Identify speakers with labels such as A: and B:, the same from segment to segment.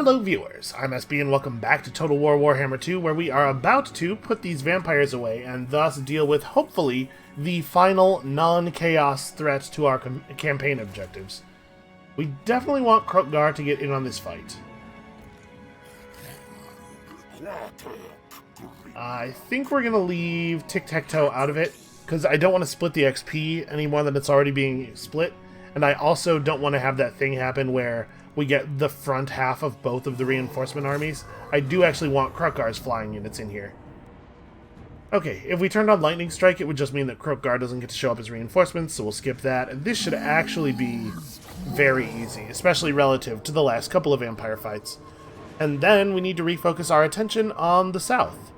A: Hello viewers, I'm SB and welcome back to Total War Warhammer 2, where we are about to put these vampires away and thus deal with, hopefully, the final non-chaos threat to our campaign objectives. We definitely want Kroq-Gar to get in on this fight. I think we're going to leave Tiktaq'to out of it, because I don't want to split the XP any more than it's already being split, and I also don't want to have that thing happen where we get the front half of both of the reinforcement armies. I do actually want Kroq-Gar's flying units in here. Okay, if we turned on Lightning Strike, it would just mean that Kroq-Gar doesn't get to show up as reinforcements, so we'll skip that. And this should actually be very easy, especially relative to the last couple of Vampire fights. And then we need to refocus our attention on the south.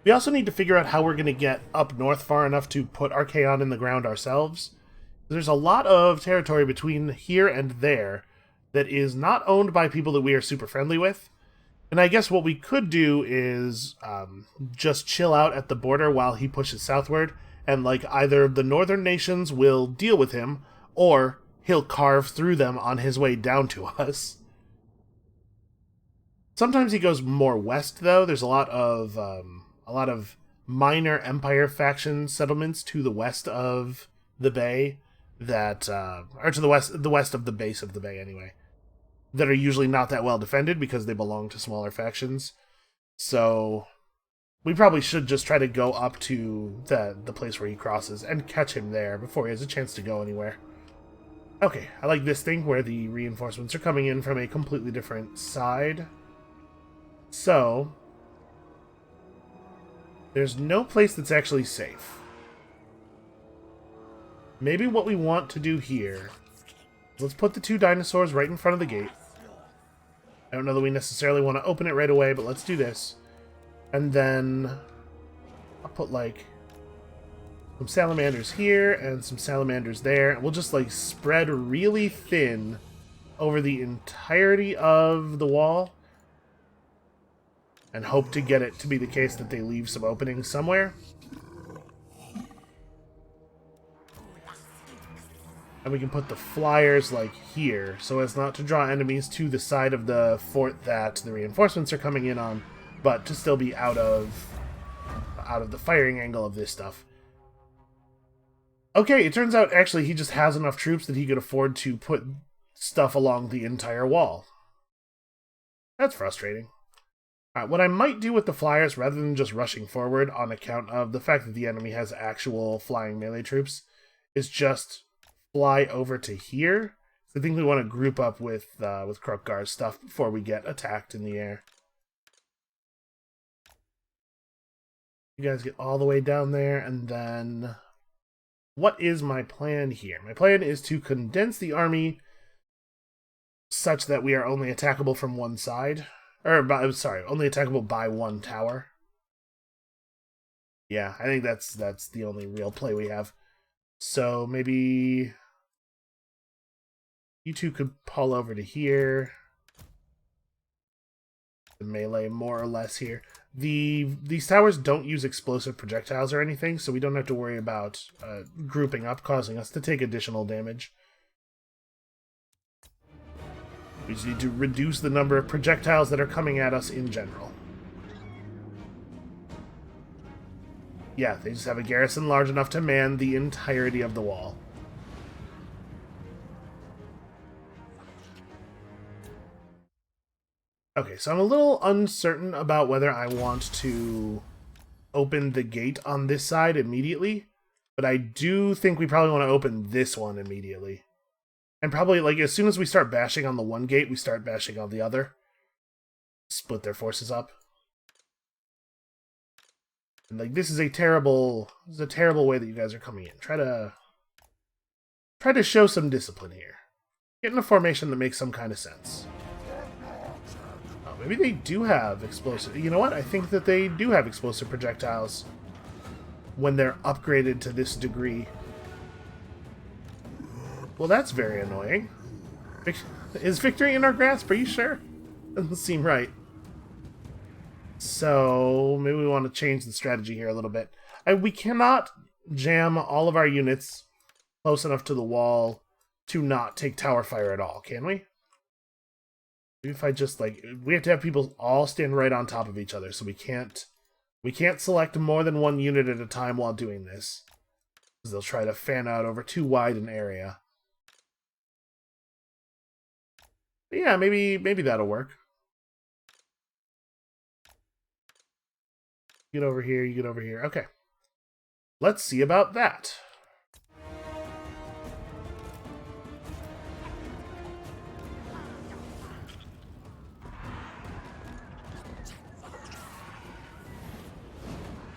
A: We also need to figure out how we're going to get up north far enough to put Archaon in the ground ourselves. There's a lot of territory between here and there that is not owned by people that we are super friendly with. And I guess what we could do is just chill out at the border while he pushes southward, and like either the northern nations will deal with him, or he'll carve through them on his way down to us. Sometimes he goes more west, though. There's a lot of minor Empire faction settlements to the west of the bay that or to the west of the base of the bay anyway, that are usually not that well defended because they belong to smaller factions. So we probably should just try to go up to the place where he crosses and catch him there before he has a chance to go anywhere. Okay, I like this thing where the reinforcements are coming in from a completely different side. So there's no place that's actually safe. Maybe what we want to do here, let's put the two dinosaurs right in front of the gate. I don't know that we necessarily want to open it right away, but let's do this. And then I'll put like some salamanders here and some salamanders there. And we'll just like spread really thin over the entirety of the wall and hope to get it to be the case that they leave some openings somewhere. And we can put the flyers, like, here, so as not to draw enemies to the side of the fort that the reinforcements are coming in on, but to still be out of the firing angle of this stuff. Okay, it turns out, actually, he just has enough troops that he could afford to put stuff along the entire wall. That's frustrating. What I might do with the flyers, rather than just rushing forward on account of the fact that the enemy has actual flying melee troops, is just fly over to here. So I think we want to group up with Kroq-Gar's stuff before we get attacked in the air. You guys get all the way down there, and then what is my plan here? My plan is to condense the army such that we are only attackable from one side. Only attackable by one tower. Yeah, I think that's the only real play we have. So maybe you two could pull over to here. The melee more or less here. These towers don't use explosive projectiles or anything, so we don't have to worry about grouping up, causing us to take additional damage. We just need to reduce the number of projectiles that are coming at us in general. Yeah, they just have a garrison large enough to man the entirety of the wall. Okay, so I'm a little uncertain about whether I want to open the gate on this side immediately, but I do think we probably want to open this one immediately. And probably, like, as soon as we start bashing on the one gate, we start bashing on the other. Split their forces up. And, like, this is a terrible way that you guys are coming in. Try to show some discipline here. Get in a formation that makes some kind of sense. Oh, maybe they do have explosive... You know what? I think that they do have explosive projectiles when they're upgraded to this degree. Well, that's very annoying. Is victory in our grasp? Are you sure? Doesn't seem right. So, maybe we want to change the strategy here a little bit. We cannot jam all of our units close enough to the wall to not take tower fire at all, can we? Maybe if I just, like, we have to have people all stand right on top of each other, so we can't select more than one unit at a time while doing this. Because they'll try to fan out over too wide an area. But yeah, maybe that'll work. Get over here, you get over here. Okay. Let's see about that.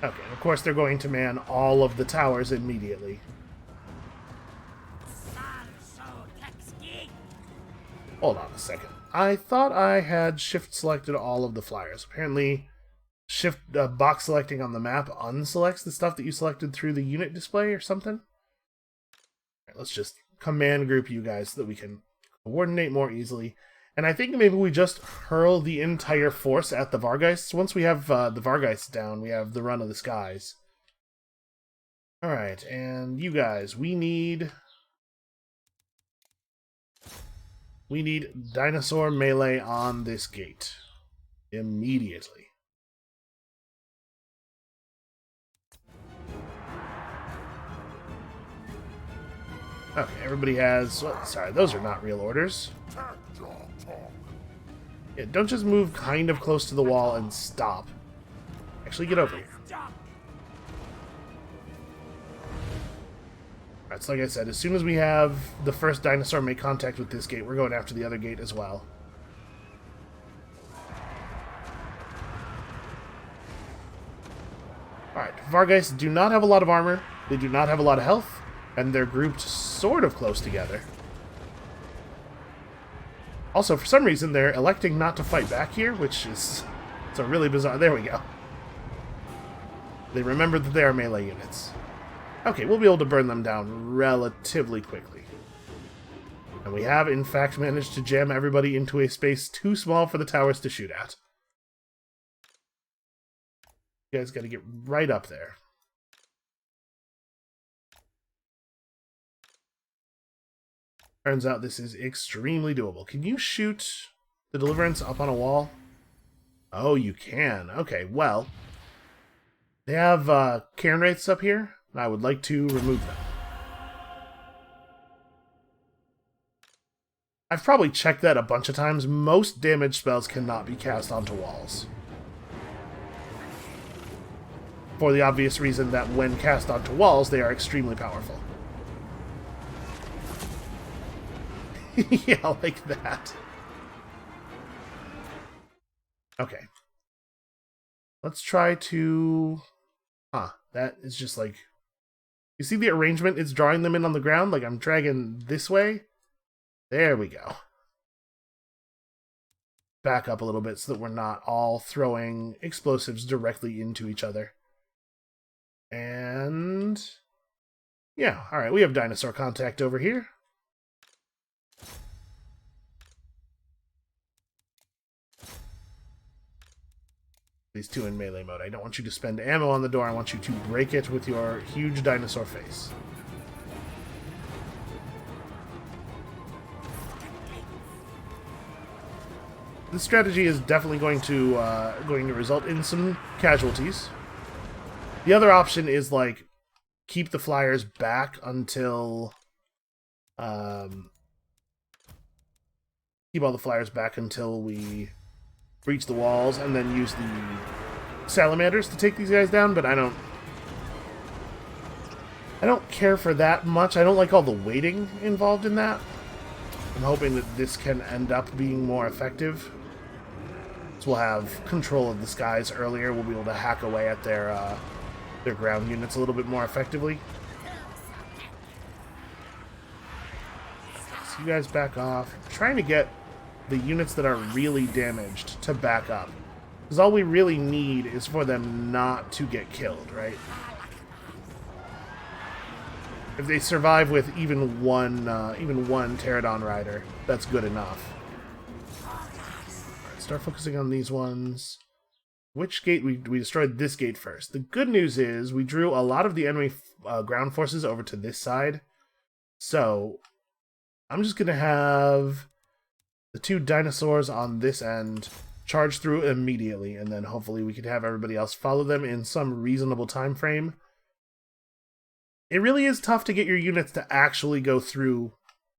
A: Okay, of course they're going to man all of the towers immediately. Hold on a second. I thought I had shift selected all of the flyers. Apparently, shift box selecting on the map unselects the stuff that you selected through the unit display or something. Right, let's just command group you guys so that we can coordinate more easily. And I think maybe we just hurl the entire force at the Vargeists. Once we have the Vargeists down, we have the run of the skies. Alright, and you guys, we need dinosaur melee on this gate. Immediately. Okay, everybody has... Oh, sorry, those are not real orders. Yeah, don't just move kind of close to the wall and stop. Actually, get over here. Alright, so like I said, as soon as we have the first dinosaur make contact with this gate, we're going after the other gate as well. Alright, Vargeists do not have a lot of armor, they do not have a lot of health, and they're grouped sort of close together. Also, for some reason, they're electing not to fight back here, which is... It's a really bizarre... There we go. They remember that they are melee units. Okay, we'll be able to burn them down relatively quickly. And we have, in fact, managed to jam everybody into a space too small for the towers to shoot at. You guys gotta get right up there. Turns out this is extremely doable. Can you shoot the Deliverance up on a wall? Oh, you can. Okay, well. They have Cairn Wraiths up here, and I would like to remove them. I've probably checked that a bunch of times. Most damage spells cannot be cast onto walls. For the obvious reason that when cast onto walls, they are extremely powerful. Yeah, like that. Okay. Let's try to... that is just like... You see the arrangement? It's drawing them in on the ground? Like I'm dragging this way? There we go. Back up a little bit so that we're not all throwing explosives directly into each other. And... yeah, alright, we have dinosaur contact over here. These two in melee mode. I don't want you to spend ammo on the door. I want you to break it with your huge dinosaur face. This strategy is definitely going to result in some casualties. The other option is like keep the flyers back until keep all the flyers back until we breach the walls, and then use the salamanders to take these guys down, but I don't care for that much. I don't like all the waiting involved in that. I'm hoping that this can end up being more effective. So we'll have control of the skies earlier. We'll be able to hack away at their ground units a little bit more effectively. So you guys back off. I'm trying to get the units that are really damaged to back up. Because all we really need is for them not to get killed, right? If they survive with even one Pterodon rider, that's good enough. Alright, start focusing on these ones. Which gate? We destroyed this gate first. The good news is we drew a lot of the enemy ground forces over to this side. So I'm just going to have The 2 dinosaurs on this end charge through immediately, and then hopefully we could have everybody else follow them in some reasonable time frame. It really is tough to get your units to actually go through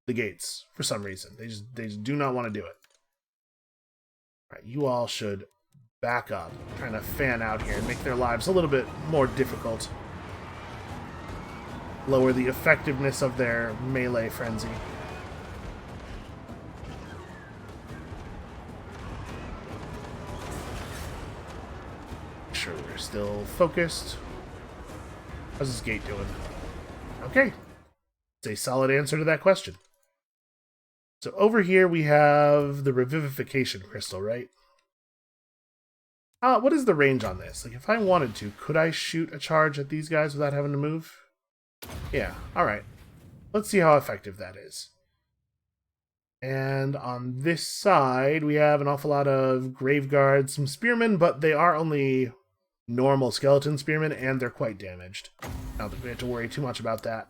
A: the gates for some reason. They just do not want to do it. All right, you all should back up, trying to fan out here and make their lives a little bit more difficult. Lower the effectiveness of their melee frenzy. Make sure we're still focused. How's this gate doing? Okay. It's a solid answer to that question. So over here we have the revivification crystal, right? What is the range on this? Like, if I wanted to, could I shoot a charge at these guys without having to move? Yeah, alright. Let's see how effective that is. And on this side, we have an awful lot of grave guards, some spearmen, but they are only normal skeleton spearmen, and they're quite damaged. I don't think we have to worry too much about that.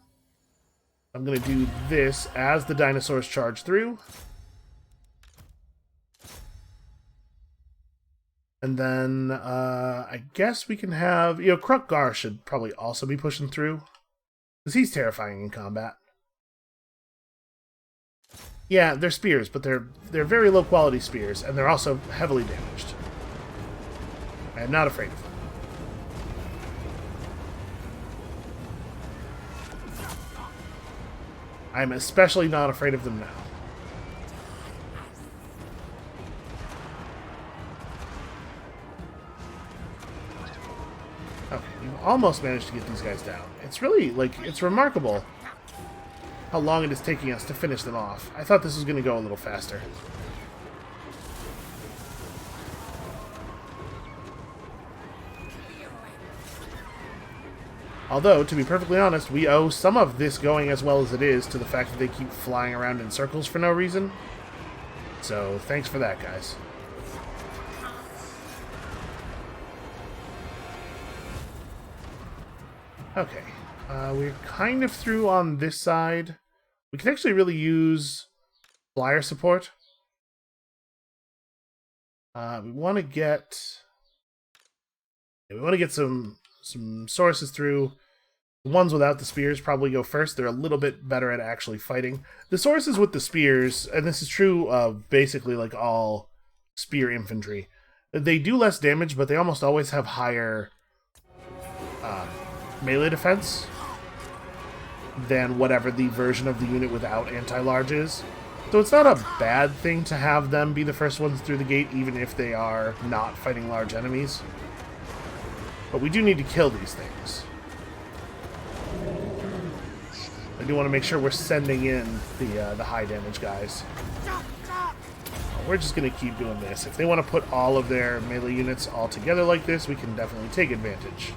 A: I'm going to do this as the dinosaurs charge through. And then, I guess we can have... You know, Krukgar should probably also be pushing through, because he's terrifying in combat. Yeah, they're spears, but they're very low-quality spears, and they're also heavily damaged. I am not afraid of them. I'm especially not afraid of them now. Okay, we've almost managed to get these guys down. It's really, like, it's remarkable how long it is taking us to finish them off. I thought this was going to go a little faster. Although, to be perfectly honest, we owe some of this going as well as it is to the fact that they keep flying around in circles for no reason. So, thanks for that, guys. Okay, we're kind of through on this side. We can actually really use flyer support. We want to get some sources through. The ones without the spears probably go first. They're a little bit better at actually fighting. The sources with the spears, and this is true of basically like all spear infantry, they do less damage, but they almost always have higher melee defense than whatever the version of the unit without anti-large is. So it's not a bad thing to have them be the first ones through the gate, even if they are not fighting large enemies. But we do need to kill these things. I do want to make sure we're sending in the high damage guys. We're just going to keep doing this. If they want to put all of their melee units all together like this, we can definitely take advantage.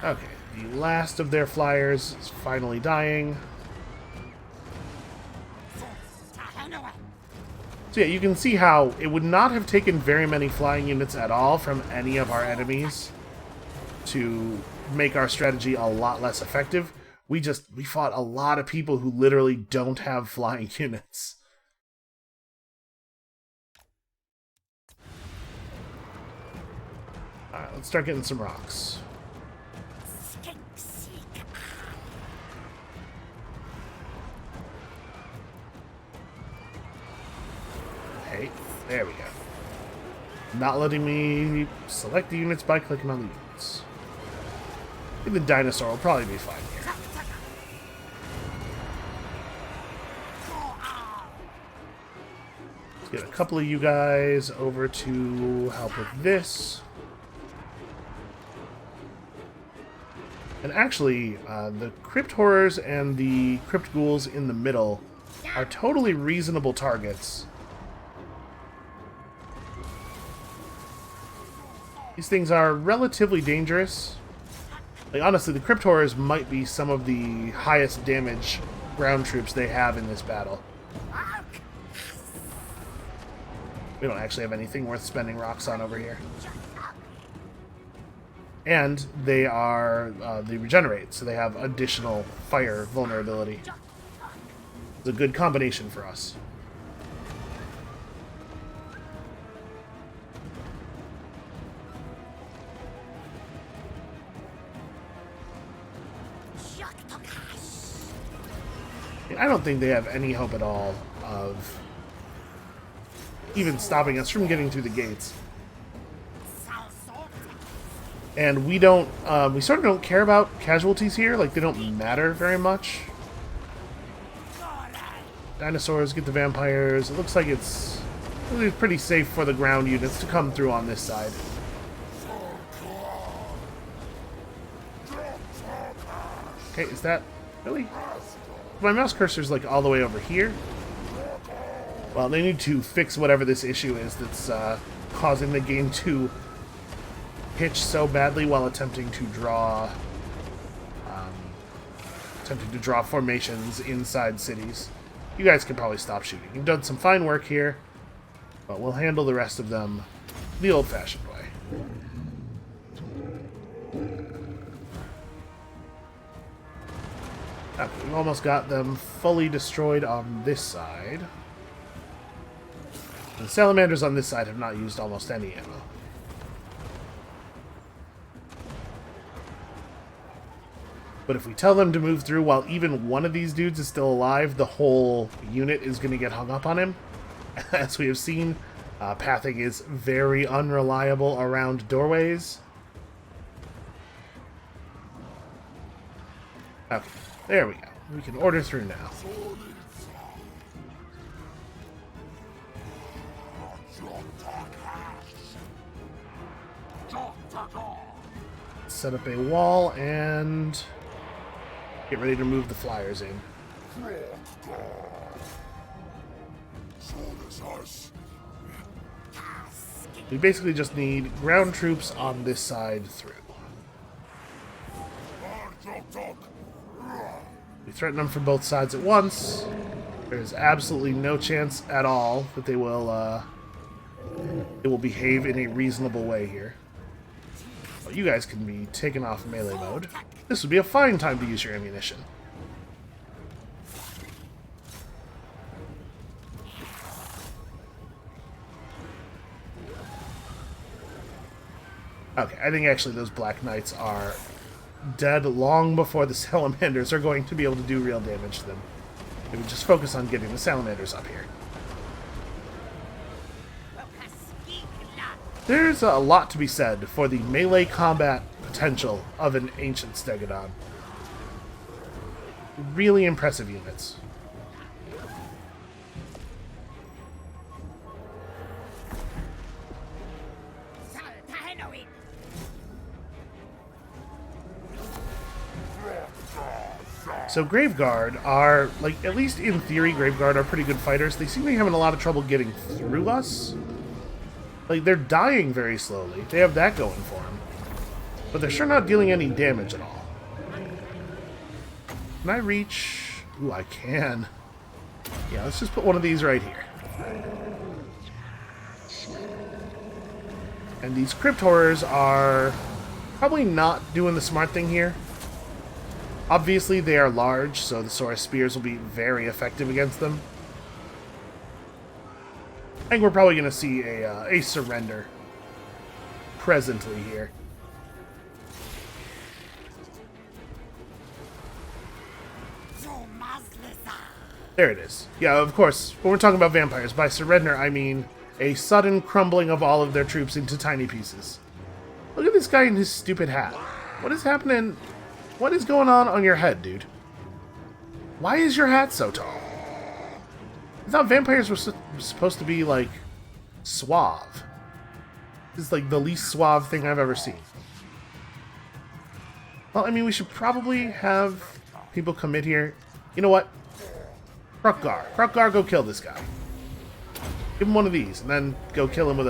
A: Okay, the last of their flyers is finally dying. So yeah, you can see how it would not have taken very many flying units at all from any of our enemies to make our strategy a lot less effective. We fought a lot of people who literally don't have flying units. Alright, let's start getting some rocks. Hey, there we go. Not letting me select the units by clicking on the units. I think the dinosaur will probably be fine here. Let's get a couple of you guys over to help with this. And actually, the crypt horrors and the crypt ghouls in the middle are totally reasonable targets. These things are relatively dangerous. Like, honestly, the crypt horrors might be some of the highest damage ground troops they have in this battle. We don't actually have anything worth spending rocks on over here. And they regenerate, so they have additional fire vulnerability. It's a good combination for us. I don't think they have any hope at all of even stopping us from getting through the gates. And we don't, we sort of don't care about casualties here. Like, they don't matter very much. Dinosaurs get the vampires. It looks like it's really pretty safe for the ground units to come through on this side. Okay, is that... really? My mouse cursor's like all the way over here. Well, they need to fix whatever this issue is that's causing the game to pitch so badly while attempting to draw formations inside cities. You guys can probably stop shooting. You've done some fine work here, but we'll handle the rest of them the old-fashioned way. Okay, we've almost got them fully destroyed on this side. The salamanders on this side have not used almost any ammo. But if we tell them to move through while even one of these dudes is still alive, the whole unit is going to get hung up on him. As we have seen, pathing is very unreliable around doorways. Okay, there we go. We can order through now. Set up a wall and get ready to move the flyers in. We basically just need ground troops on this side through. We threaten them from both sides at once. There's absolutely no chance at all that they will behave in a reasonable way here. Well, you guys can be taken off melee mode. This would be a fine time to use your ammunition. Okay, I think actually those Black Knights are dead long before the salamanders are going to be able to do real damage to them. They would just focus on getting the salamanders up here. There's a lot to be said for the melee combat potential of an ancient Stegodon. Really impressive units. So Graveguard are, like, at least in theory, Graveguard are pretty good fighters. They seem to be having a lot of trouble getting through us. Like, they're dying very slowly. They have that going for them. But they're sure not dealing any damage at all. Can I reach? Ooh, I can. Yeah, let's just put one of these right here. And these Crypt Horrors are probably not doing the smart thing here. Obviously, they are large, so the Saurus Spears will be very effective against them. I think we're probably going to see a surrender presently here. There it is. Yeah, of course, when we're talking about vampires, by surrender I mean a sudden crumbling of all of their troops into tiny pieces. Look at this guy in his stupid hat. What is happening? What is going on your head, dude? Why is your hat so tall? I thought vampires were supposed to be, like, suave. This is, like, the least suave thing I've ever seen. Well, I mean, we should probably have people commit here. You know what? Krukgar. Krukgar, go kill this guy. Give him one of these, and then go kill him with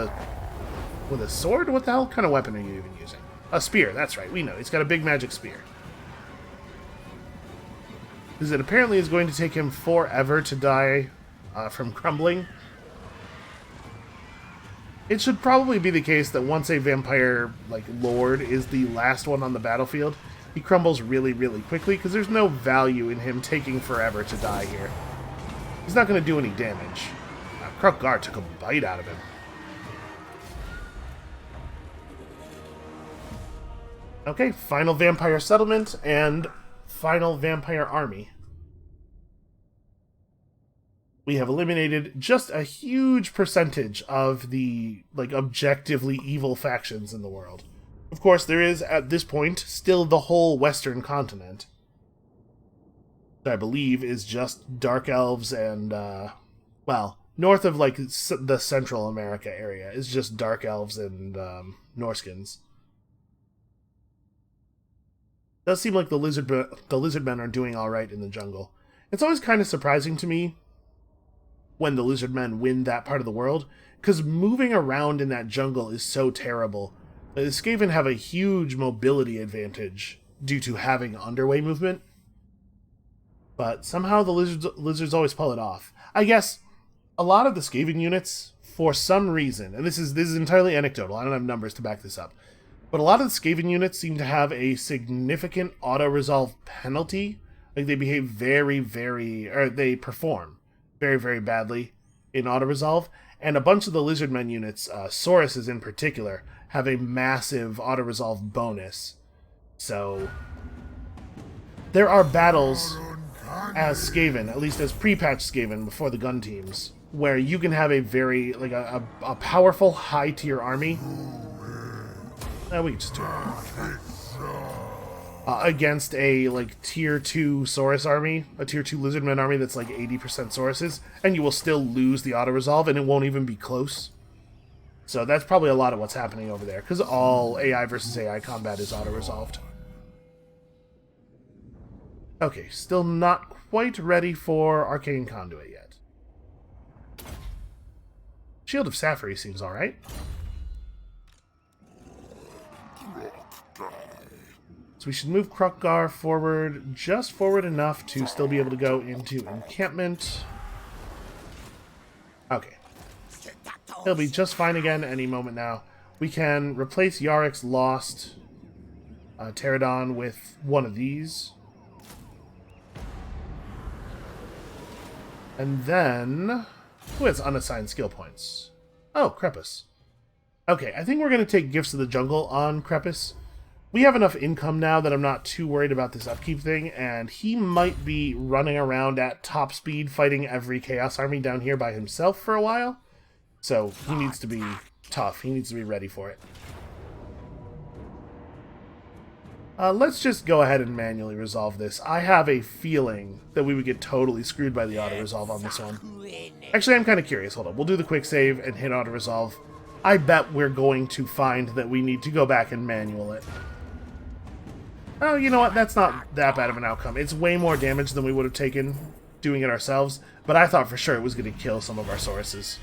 A: a sword? What the hell kind of weapon are you even using? A spear, that's right. We know. He's got a big magic spear. Because it apparently is going to take him forever to die from crumbling. It should probably be the case that once a vampire, like, lord is the last one on the battlefield, he crumbles really, really quickly, because there's no value in him taking forever to die here. He's not going to do any damage. Krukgar took a bite out of him. Okay, final vampire settlement and final vampire army. We have eliminated just a huge percentage of the, like, objectively evil factions in the world. Of course, there is, at this point, still the whole western continent. That I believe is just Dark Elves and, well, north of, like, the Central America area is just Dark Elves and Norskins. It does seem like the Lizardmen are doing alright in the jungle. It's always kind of surprising to me when the Lizardmen win that part of the world, because moving around in that jungle is so terrible. The Skaven have a huge mobility advantage due to having underway movement, but somehow the lizards always pull it off. I guess a lot of the Skaven units, for some reason, and this is entirely anecdotal, I don't have numbers to back this up, but a lot of the Skaven units seem to have a significant auto-resolve penalty. Like, they behave they perform very, very badly in auto-resolve, and a bunch of the Lizardmen units, Sauruses in particular, have a massive auto-resolve bonus. So, there are battles as Skaven, at least as pre-patch Skaven before the gun teams, where you can have a very, like, a powerful high-tier army. We can just do it. Against a, like, tier 2 Saurus army, a tier 2 Lizardman army that's like 80% Sauruses, and you will still lose the auto-resolve, and it won't even be close. So that's probably a lot of what's happening over there, because all AI versus AI combat is auto-resolved. Okay, still not quite ready for Arcane Conduit yet. Shield of Sapphire seems alright. So we should move Krukgar forward, just forward enough to still be able to go into encampment. Okay. He'll be just fine again any moment now. We can replace Yarick's lost Pterodon with one of these. And then... who has unassigned skill points? Oh, Krepus. Okay, I think we're going to take Gifts of the Jungle on Krepus. We have enough income now that I'm not too worried about this upkeep thing, and he might be running around at top speed fighting every Chaos Army down here by himself for a while. So he needs to be tough. He needs to be ready for it. Let's just go ahead and manually resolve this. I have a feeling that we would get totally screwed by the auto-resolve on this one. Actually, I'm kind of curious. Hold on. We'll do the quick save and hit auto-resolve. I bet we're going to find that we need to go back and manual it. Oh, you know what? That's not that bad of an outcome. It's way more damage than we would have taken doing it ourselves, but I thought for sure it was going to kill some of our Sauruses.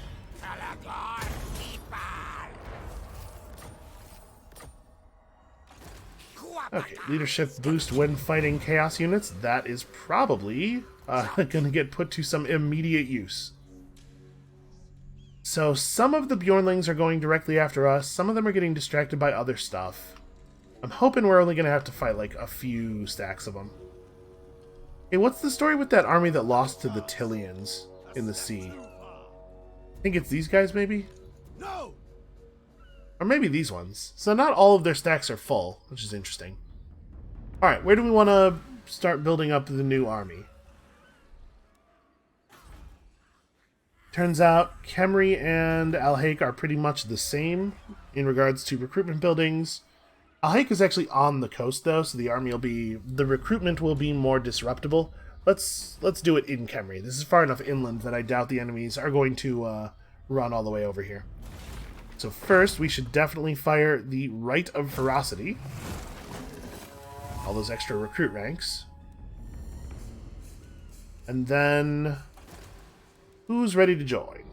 A: Okay, leadership boost when fighting Chaos units. That is probably going to get put to some immediate use. So some of the Bjornlings are going directly after us. Some of them are getting distracted by other stuff. I'm hoping we're only going to have to fight like a few stacks of them. Hey, what's the story with that army that lost to the Tillians in the sea? I think it's these guys, maybe? No. Or maybe these ones. So not all of their stacks are full, which is interesting. Alright, where do we want to start building up the new army? Turns out Khemri and Alhaik are pretty much the same in regards to recruitment buildings. Alhaik is actually on the coast, though, so the army will be... the recruitment will be more disruptible. Let's do it in Khemri. This is far enough inland that I doubt the enemies are going to run all the way over here. So first, we should definitely fire the Rite of Ferocity. All those extra recruit ranks. And then... who's ready to join?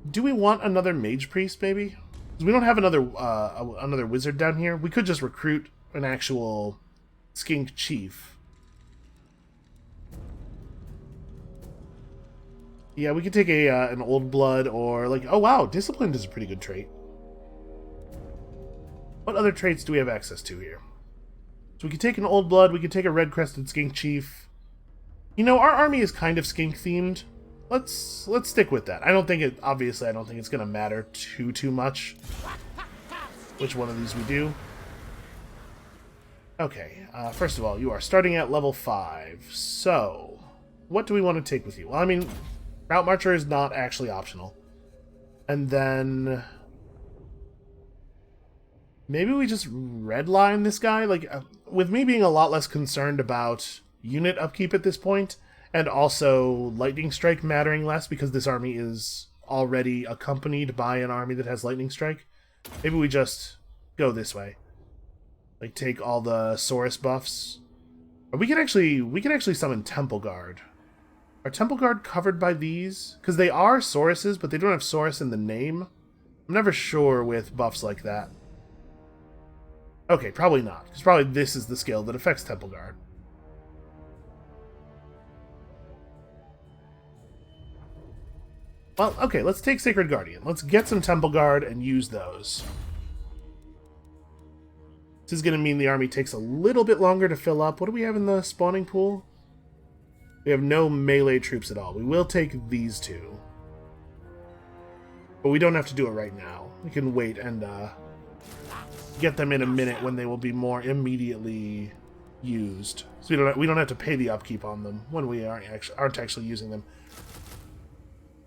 A: Do we want another Mage Priest, maybe? Because we don't have another wizard down here. We could just recruit an actual Skink Chief. Yeah, we could take an Old Blood or, like... oh, wow, Disciplined is a pretty good trait. What other traits do we have access to here? So we could take an Old Blood, we could take a Red-Crested Skink Chief. You know, our army is kind of skink themed. Let's stick with that. I don't think it's gonna matter too much which one of these we do. Okay, first of all, you are starting at level 5. So, what do we want to take with you? Well, I mean, Route Marcher is not actually optional. And then maybe we just redline this guy? Like, with me being a lot less concerned about unit upkeep at this point, and also Lightning Strike mattering less because this army is already accompanied by an army that has Lightning Strike, maybe we just go this way. Like, take all the Saurus buffs. Or we can actually summon Temple Guard. Are Temple Guard covered by these? Because they are Sauruses, but they don't have Saurus in the name. I'm never sure with buffs like that. Okay, probably not. Because probably this is the skill that affects Temple Guard. Well, okay, let's take Sacred Guardian. Let's get some Temple Guard and use those. This is going to mean the army takes a little bit longer to fill up. What do we have in the spawning pool? We have no melee troops at all. We will take these two. But we don't have to do it right now. We can wait and get them in a minute when they will be more immediately used. So we don't have to pay the upkeep on them when we aren't actually using them.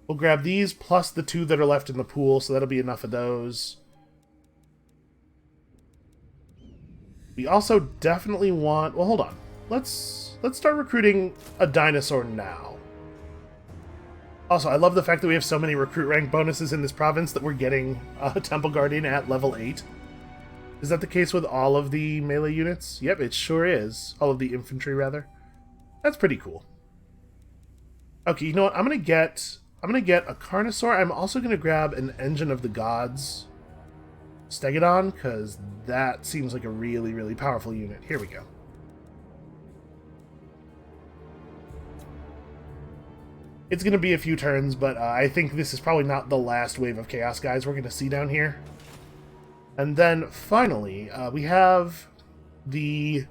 A: We'll grab these plus the 2 that are left in the pool, so that'll be enough of those. We also definitely want... Well, hold on. Let's start recruiting a dinosaur now. Also, I love the fact that we have so many recruit rank bonuses in this province that we're getting Temple Guardian at level 8. Is that the case with all of the melee units? Yep, it sure is. All of the infantry, rather. That's pretty cool. Okay, you know what? I'm gonna get a Carnosaur. I'm also gonna grab an Engine of the Gods Stegodon, because that seems like a really, really powerful unit. Here we go. It's going to be a few turns, but I think this is probably not the last wave of Chaos guys we're going to see down here. And then, finally, we have the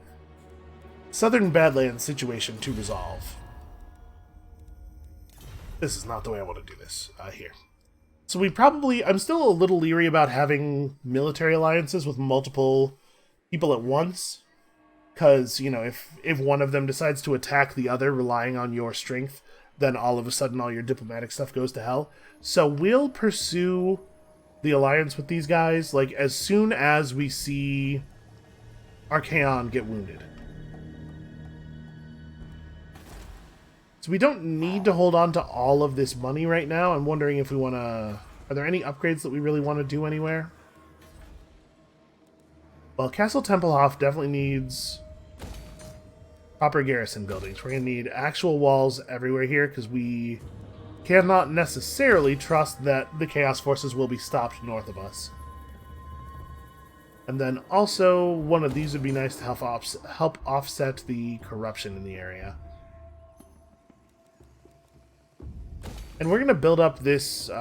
A: Southern Badlands situation to resolve. This is not the way I want to do this here. So I'm still a little leery about having military alliances with multiple people at once. Because, you know, if one of them decides to attack the other relying on your strength, then all of a sudden all your diplomatic stuff goes to hell. So we'll pursue the alliance with these guys, like, as soon as we see Archaon get wounded. So we don't need to hold on to all of this money right now. I'm wondering if we want to... Are there any upgrades that we really want to do anywhere? Well, Castle Tempelhof definitely needs proper garrison buildings. We're going to need actual walls everywhere here, because we cannot necessarily trust that the Chaos Forces will be stopped north of us. And then also, one of these would be nice to help offset the corruption in the area. And we're going to build up this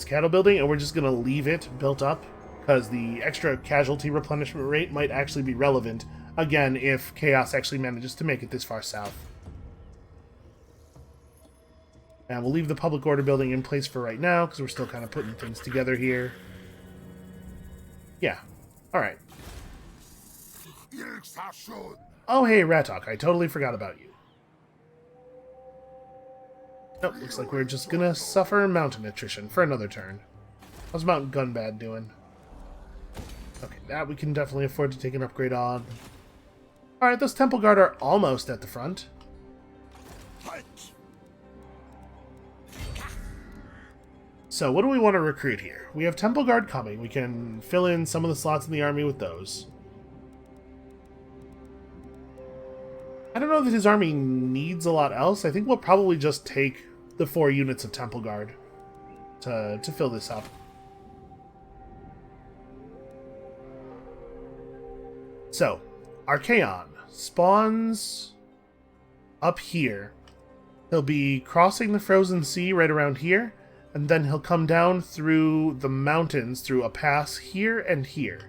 A: cattle building, and we're just going to leave it built up, because the extra casualty replenishment rate might actually be relevant, again, if Chaos actually manages to make it this far south. And we'll leave the public order building in place for right now, because we're still kind of putting things together here. Yeah. Alright. Oh, hey, Ratok, I totally forgot about you. Nope, looks like we're just gonna suffer mountain attrition for another turn. How's Mountain Gunbad doing? Okay, that we can definitely afford to take an upgrade on. Alright, those Temple Guard are almost at the front. So, what do we want to recruit here? We have Temple Guard coming. We can fill in some of the slots in the army with those. I don't know that his army needs a lot else. I think we'll probably just take the 4 units of Temple Guard to fill this up. So, Archaon spawns up here. He'll be crossing the Frozen Sea right around here, and then he'll come down through the mountains through a pass here and here.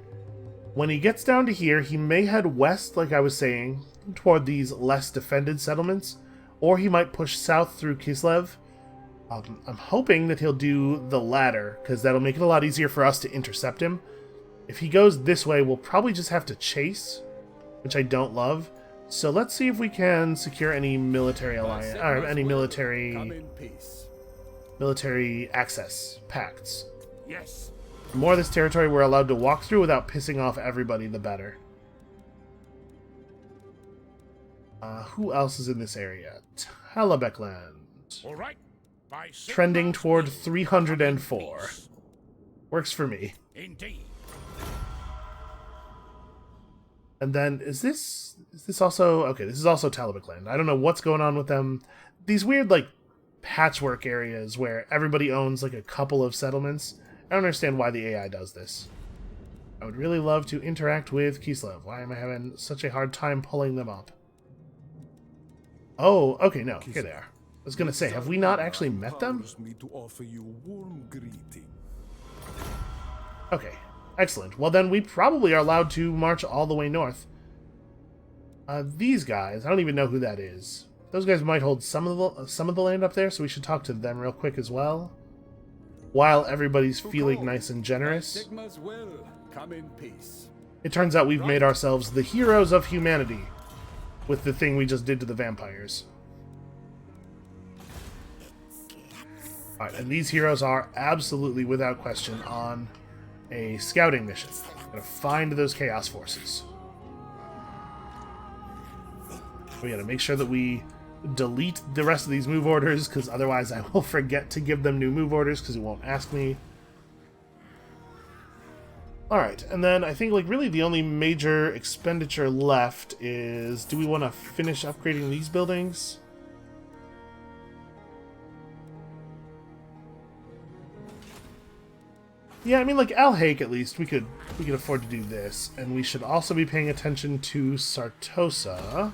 A: When he gets down to here, he may head west, like I was saying, toward these less defended settlements, or he might push south through Kislev. I'm hoping that he'll do the latter, because that'll make it a lot easier for us to intercept him. If he goes this way, we'll probably just have to chase, which I don't love. So let's see if we can secure any military alliance, or any military access pacts.
B: Yes.
A: The more of this territory we're allowed to walk through without pissing off everybody, the better. Who else is in this area? Talabekland.
B: All right.
A: Trending toward 304. Works for me.
B: Indeed.
A: And then, is this also... Okay, this is also Talabekland. I don't know what's going on with them. These weird, like, patchwork areas where everybody owns, like, a couple of settlements. I don't understand why the AI does this. I would really love to interact with Kislev. Why am I having such a hard time pulling them up? Oh, okay, no. Here they are. I was going to say, have we not actually met them? Okay, excellent. Well, then we probably are allowed to march all the way north. These guys, I don't even know who that is. Those guys might hold some of the land up there, so we should talk to them real quick as well. While everybody's feeling nice and generous. It turns out we've made ourselves the heroes of humanity with the thing we just did to the vampires. Alright, and these heroes are absolutely, without question, on a scouting mission. Gotta find those chaos forces. We gotta make sure that we delete the rest of these move orders, because otherwise I will forget to give them new move orders, because it won't ask me. Alright, and then I think, like, really the only major expenditure left is, do we want to finish upgrading these buildings? Yeah, I mean, like, Al-Haik, at least, we could afford to do this. And we should also be paying attention to Sartosa.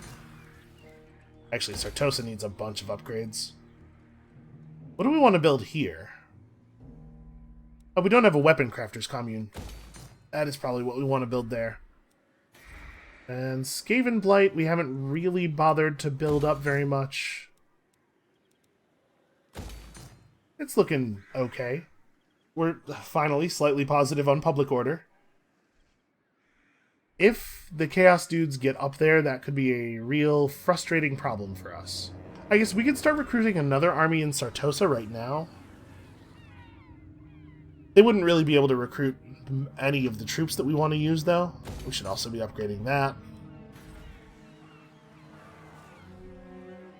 A: Actually, Sartosa needs a bunch of upgrades. What do we want to build here? Oh, we don't have a weapon crafters commune. That is probably what we want to build there. And Skaven Blight, we haven't really bothered to build up very much. It's looking okay. We're finally slightly positive on public order. If the Chaos dudes get up there, that could be a real frustrating problem for us. I guess we could start recruiting another army in Sartosa right now. They wouldn't really be able to recruit any of the troops that we want to use, though. We should also be upgrading that.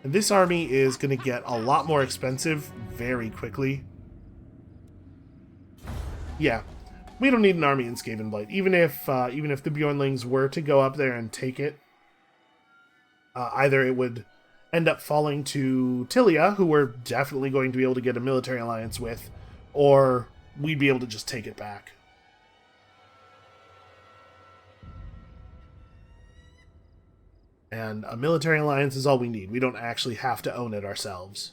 A: And this army is going to get a lot more expensive very quickly. Yeah, we don't need an army in Skaven Blight. Even if the Bjornlings were to go up there and take it, either it would end up falling to Tilia, who we're definitely going to be able to get a military alliance with, or we'd be able to just take it back. And a military alliance is all we need. We don't actually have to own it ourselves.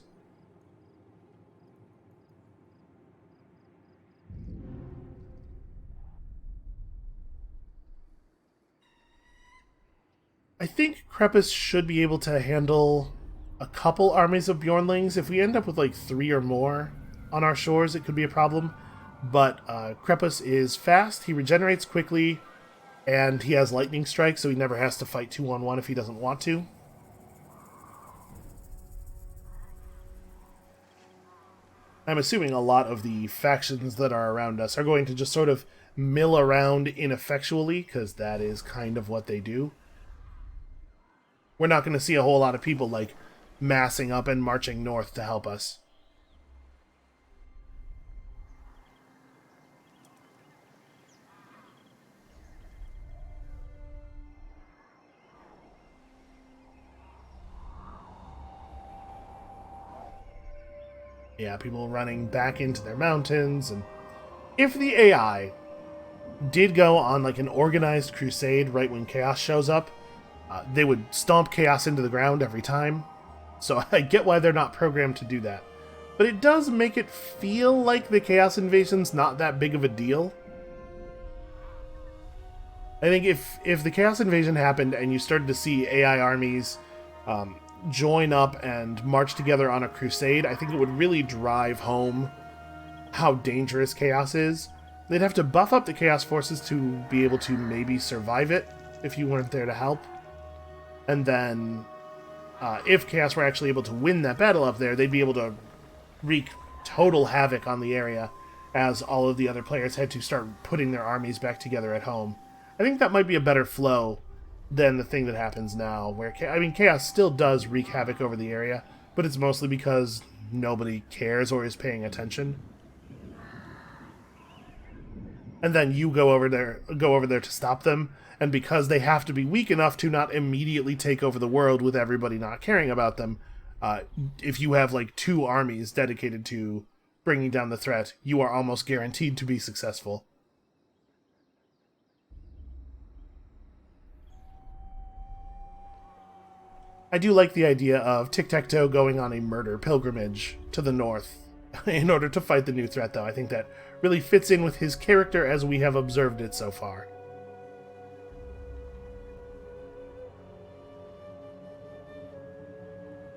A: I think Krepus should be able to handle a couple armies of Bjornlings. If we end up with like 3 or more on our shores, it could be a problem. But Krepus is fast, he regenerates quickly, and he has lightning strike, so he never has to fight 2-on-1 if he doesn't want to. I'm assuming a lot of the factions that are around us are going to just sort of mill around ineffectually, because that is kind of what they do. We're not going to see a whole lot of people, like, massing up and marching north to help us. Yeah, people running back into their mountains, and if the AI did go on, like, an organized crusade right when Chaos shows up, they would stomp Chaos into the ground every time. So I get why they're not programmed to do that. But it does make it feel like the Chaos invasion's not that big of a deal. I think if the Chaos invasion happened and you started to see AI armies join up and march together on a crusade, I think it would really drive home how dangerous Chaos is. They'd have to buff up the Chaos forces to be able to maybe survive it if you weren't there to help. And then, if Chaos were actually able to win that battle up there, they'd be able to wreak total havoc on the area as all of the other players had to start putting their armies back together at home. I think that might be a better flow than the thing that happens now, where, I mean, Chaos still does wreak havoc over the area, but it's mostly because nobody cares or is paying attention. And then you go over there to stop them, and because they have to be weak enough to not immediately take over the world with everybody not caring about them, if you have like 2 armies dedicated to bringing down the threat, you are almost guaranteed to be successful. I do like the idea of Tiktaq'to going on a murder pilgrimage to the north in order to fight the new threat, though. I think that really fits in with his character as we have observed it so far.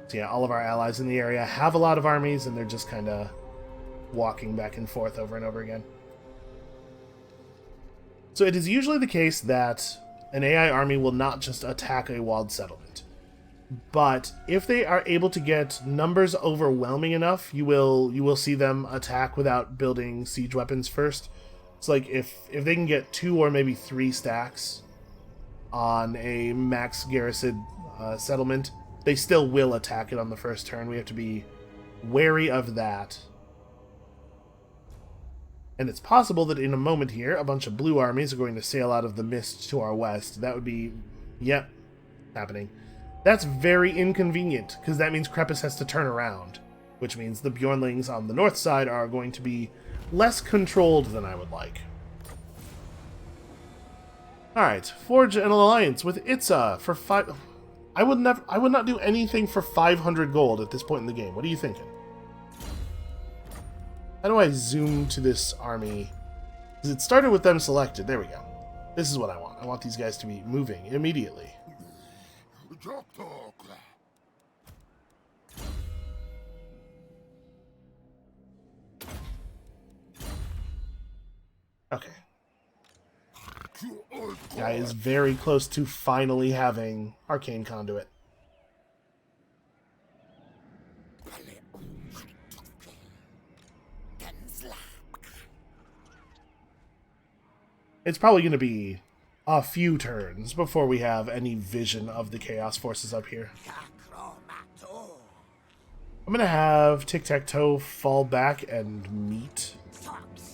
A: So yeah, all of our allies in the area have a lot of armies, and they're just kind of walking back and forth over and over again. So it is usually the case that an AI army will not just attack a walled settlement. But if they are able to get numbers overwhelming enough, you will see them attack without building siege weapons first. It's like if they can get 2 or maybe 3 stacks on a max garrison settlement, they still will attack it on the first turn. We have to be wary of that. And it's possible that in a moment here, a bunch of blue armies are going to sail out of the mist to our west. That would be, yep, happening. That's very inconvenient, because that means Krepus has to turn around, which means the Bjornlings on the north side are going to be less controlled than I would like. Alright, forge an alliance with Itza for 5... I would not do anything for 500 gold at this point in the game. What are you thinking? How do I zoom to this army? Because it started with them selected. There we go. This is what I want. I want these guys to be moving immediately. Okay. Guy is very close to finally having Arcane Conduit. It's probably going to be a few turns before we have any vision of the Chaos Forces up here. I'm going to have Tiktaq'to fall back and meet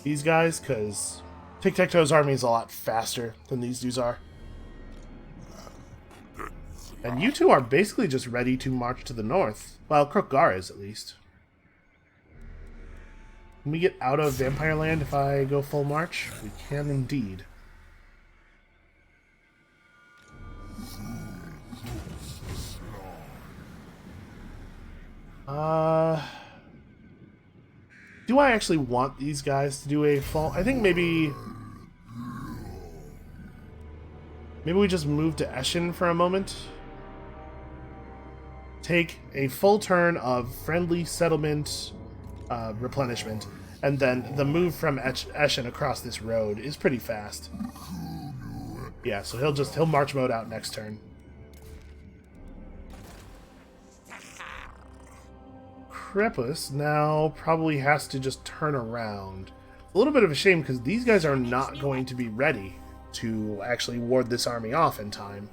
A: these guys, because Tiktaq'to's army is a lot faster than these dudes are. And you two are basically just ready to march to the north. Well, Krokgar is, at least. Can we get out of Vampire Land if I go full march? We can indeed. Do I actually want these guys to do a full... I think maybe we just move to Eshin for a moment. Take a full turn of friendly settlement replenishment, and then the move from Eshin across this road is pretty fast. Yeah, so he'll march mode out next turn. Krepus now probably has to just turn around. A little bit of a shame, because these guys are not going to be ready to actually ward this army off in time.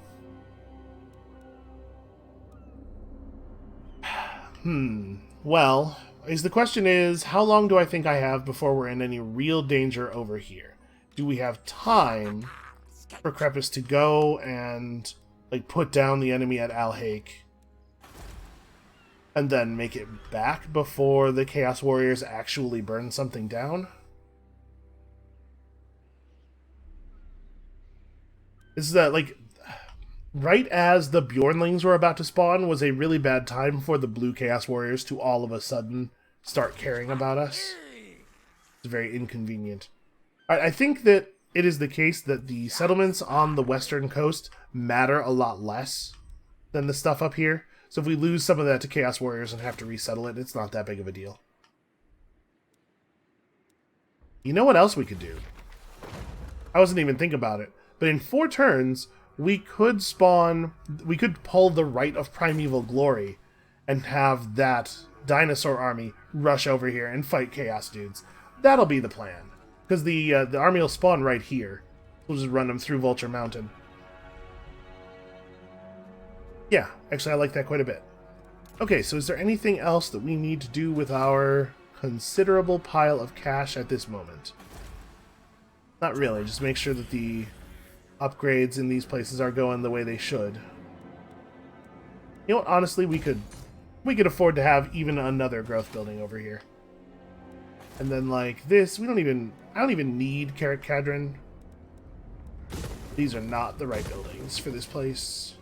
A: Well, the question is, how long do I think I have before we're in any real danger over here? Do we have time for Krepus to go and like put down the enemy at Alhaik and then make it back before the Chaos Warriors actually burn something down? This is that, like, right as the Bjornlings were about to spawn was a really bad time for the blue Chaos Warriors to all of a sudden start caring about us. It's very inconvenient. I think that it is the case that the settlements on the western coast matter a lot less than the stuff up here. So if we lose some of that to Chaos Warriors and have to resettle it, it's not that big of a deal. You know what else we could do? I wasn't even thinking about it. But in 4 turns, we could pull the Rite of Primeval Glory and have that dinosaur army rush over here and fight Chaos dudes. That'll be the plan. Because the army will spawn right here. We'll just run them through Vulture Mountain. Yeah, actually I like that quite a bit. Okay, so is there anything else that we need to do with our considerable pile of cash at this moment? Not really, just make sure that the upgrades in these places are going the way they should. You know what, honestly, we could afford to have even another growth building over here. And then like this, I don't even need Carrot Cadron. These are not the right buildings for this place.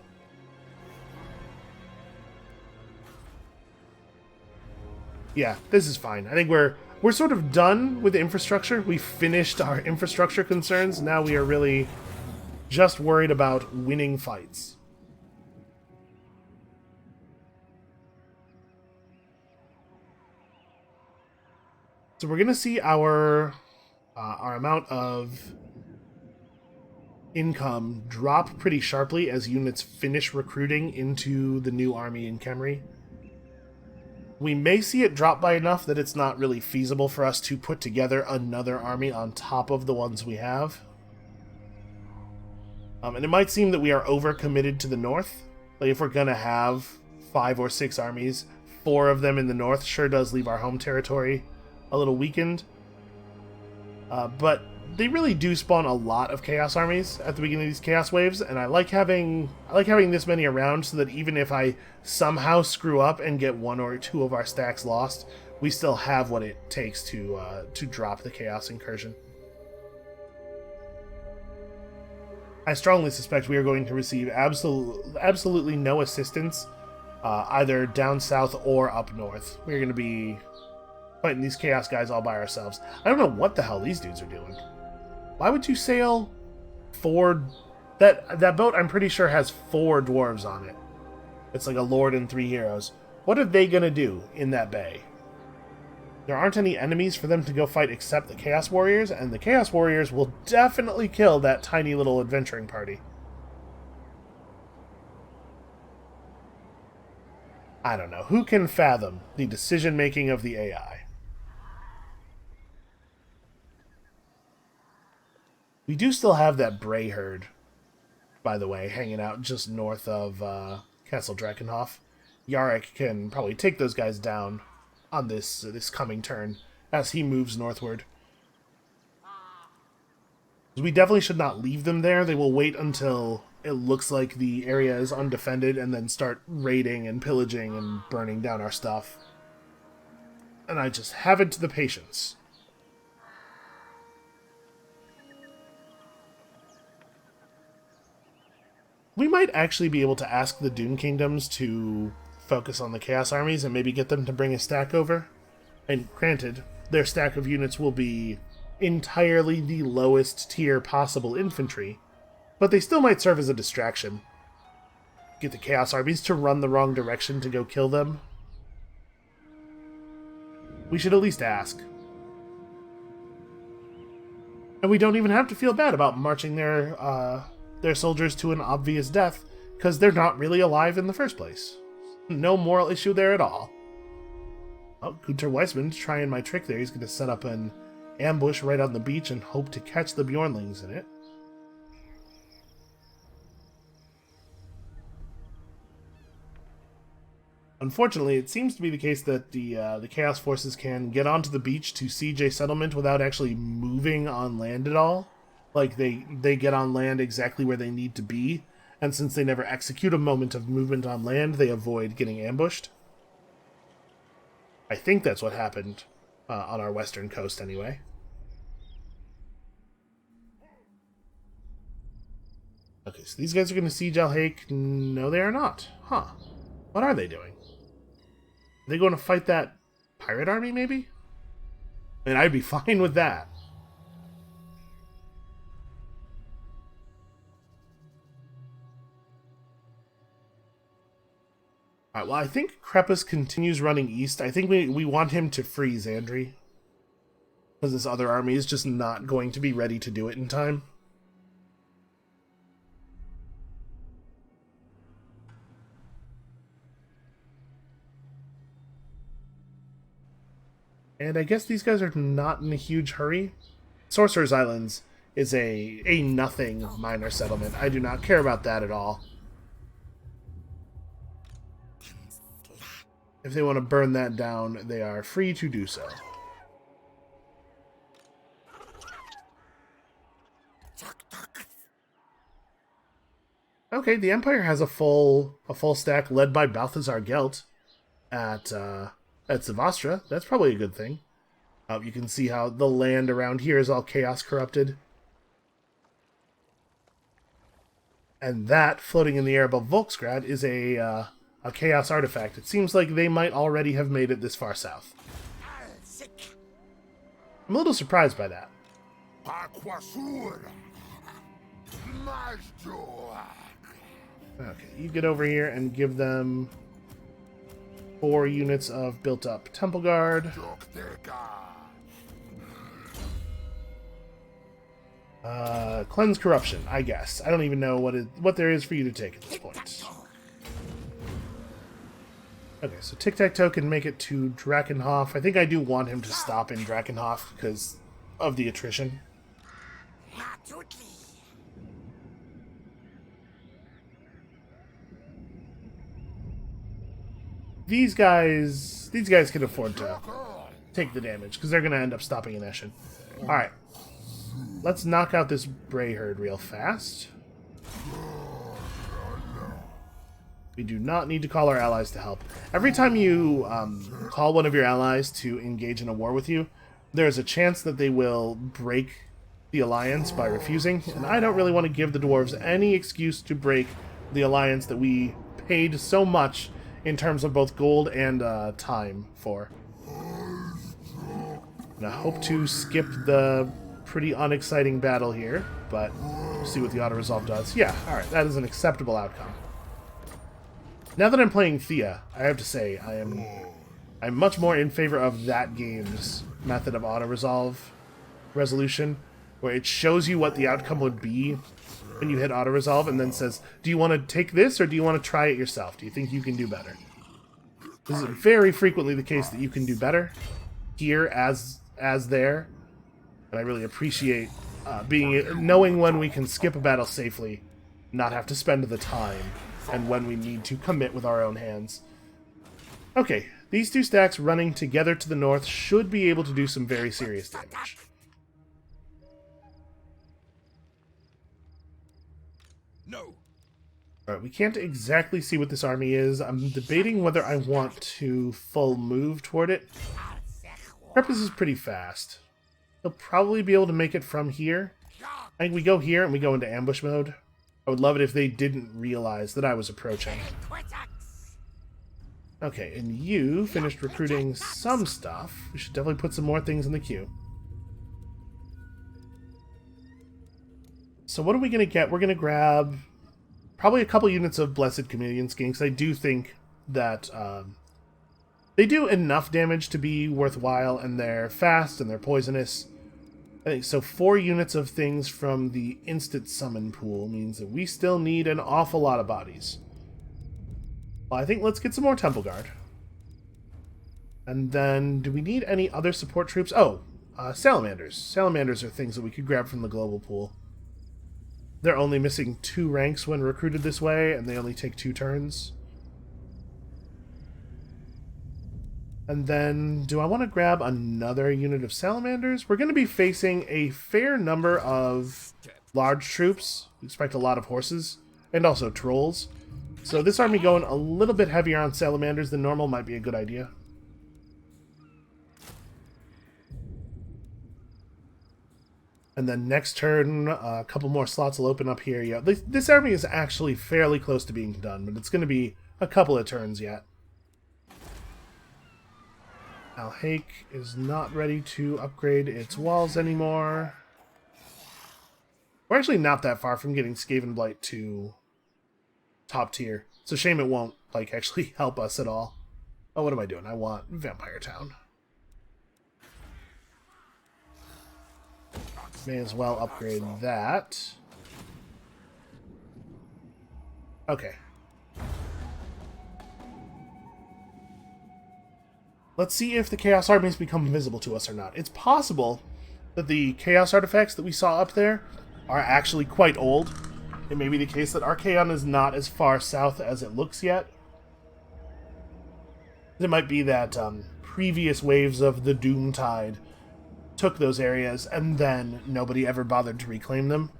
A: Yeah, this is fine. I think we're sort of done with the infrastructure. We finished our infrastructure concerns. Now we are really just worried about winning fights. So we're going to see our amount of income drop pretty sharply as units finish recruiting into the new army in Khemri. We may see it drop by enough that it's not really feasible for us to put together another army on top of the ones we have. And it might seem that we are overcommitted to the north. Like if we're going to have 5 or 6 armies, 4 of them in the north sure does leave our home territory a little weakened. But they really do spawn a lot of Chaos armies at the beginning of these Chaos waves, and I like having this many around so that even if I somehow screw up and get 1 or 2 of our stacks lost, we still have what it takes to drop the Chaos incursion. I strongly suspect we are going to receive absolutely no assistance, either down south or up north. We're going to be fighting these Chaos guys all by ourselves. I don't know what the hell these dudes are doing. Why would you sail 4... That boat, I'm pretty sure, has 4 dwarves on it. It's like a lord and 3 heroes. What are they going to do in that bay? There aren't any enemies for them to go fight except the Chaos Warriors, and the Chaos Warriors will definitely kill that tiny little adventuring party. I don't know. Who can fathom the decision-making of the AI? We do still have that Bray herd, by the way, hanging out just north of Castle Drakenhof. Yarrick can probably take those guys down on this coming turn as he moves northward. We definitely should not leave them there. They will wait until it looks like the area is undefended and then start raiding and pillaging and burning down our stuff. And I just haven't the patience. We might actually be able to ask the Dune Kingdoms to focus on the Chaos armies and maybe get them to bring a stack over. And granted, their stack of units will be entirely the lowest tier possible infantry, but they still might serve as a distraction. Get the Chaos armies to run the wrong direction to go kill them. We should at least ask. And we don't even have to feel bad about marching their soldiers to an obvious death, because they're not really alive in the first place. No moral issue there at all. Oh, Gunter Weissman's trying my trick there. He's going to set up an ambush right on the beach and hope to catch the Bjornlings in it. Unfortunately, it seems to be the case that the Chaos forces can get onto the beach to siege a settlement without actually moving on land at all. Like, they get on land exactly where they need to be, and since they never execute a moment of movement on land, they avoid getting ambushed. I think that's what happened on our western coast, anyway. Okay, so these guys are going to siege Alhaik. No, they are not. Huh. What are they doing? Are they going to fight that pirate army, maybe? I mean, I'd be fine with that. Alright, well, I think Krepus continues running east. I think we want him to free Xandri. Because this other army is just not going to be ready to do it in time. And I guess these guys are not in a huge hurry. Sorcerer's Islands is a nothing minor settlement. I do not care about that at all. If they want to burn that down, they are free to do so. Okay, the Empire has a full stack led by Balthazar Gelt at Zavastra. That's probably a good thing. You can see how the land around here is all chaos corrupted. And that, floating in the air above Volksgrad, is a chaos artifact. It seems like they might already have made it this far south. I'm a little surprised by that. Okay, you get over here and give them 4 units of built-up Temple Guard. Cleanse Corruption, I guess. I don't even know what there is for you to take at this point. Okay, so Tiktaq'to can make it to Drakenhof. I think I do want him to stop in Drakenhof because of the attrition. These guys can afford to take the damage because they're going to end up stopping in Eshin. Alright, let's knock out this Bray Herd real fast. We do not need to call our allies to help. Every time you call one of your allies to engage in a war with you, there's a chance that they will break the alliance by refusing, and I don't really want to give the dwarves any excuse to break the alliance that we paid so much in terms of both gold and time for. And I hope to skip the pretty unexciting battle here, but we'll see what the auto-resolve does. Yeah, alright, that is an acceptable outcome. Now that I'm playing Thea, I have to say, I'm much more in favor of that game's method of auto-resolve resolution, where it shows you what the outcome would be when you hit auto-resolve, and then says, do you want to take this, or do you want to try it yourself? Do you think you can do better? This is very frequently the case that you can do better here as there, and I really appreciate knowing when we can skip a battle safely, not have to spend the time, and when we need to commit with our own hands. Okay, these 2 stacks running together to the north should be able to do some very serious damage.
B: No.
A: Alright, we can't exactly see what this army is. I'm debating whether I want to full move toward it. Purpose is pretty fast. He'll probably be able to make it from here. I think we go here and we go into ambush mode. I would love it if they didn't realize that I was approaching. Okay, and you finished recruiting some stuff. We should definitely put some more things in the queue. So what are we going to get? We're going to grab probably a couple units of Blessed Chameleon Skinks. I do think that they do enough damage to be worthwhile, and they're fast and they're poisonous. I think so. 4 units of things from the instant summon pool means that we still need an awful lot of bodies. Well, I think let's get some more Temple Guard. And then, do we need any other support troops? Oh, Salamanders. Salamanders are things that we could grab from the global pool. They're only missing 2 ranks when recruited this way, and they only take 2 turns. And then, do I want to grab another unit of Salamanders? We're going to be facing a fair number of large troops. We expect a lot of horses, and also trolls. So this army going a little bit heavier on Salamanders than normal might be a good idea. And then next turn, a couple more slots will open up here. Yeah, this army is actually fairly close to being done, but it's going to be a couple of turns yet. Al-Haik is not ready to upgrade its walls anymore. We're actually not that far from getting Skaven Blight to top tier. It's a shame it won't like, actually help us at all. Oh, what am I doing? I want Vampire Town. May as well upgrade that. Okay. Let's see if the Chaos armies become visible to us or not. It's possible that the Chaos artifacts that we saw up there are actually quite old. It may be the case that Archaon is not as far south as it looks yet. It might be that previous waves of the Doomtide took those areas and then nobody ever bothered to reclaim them.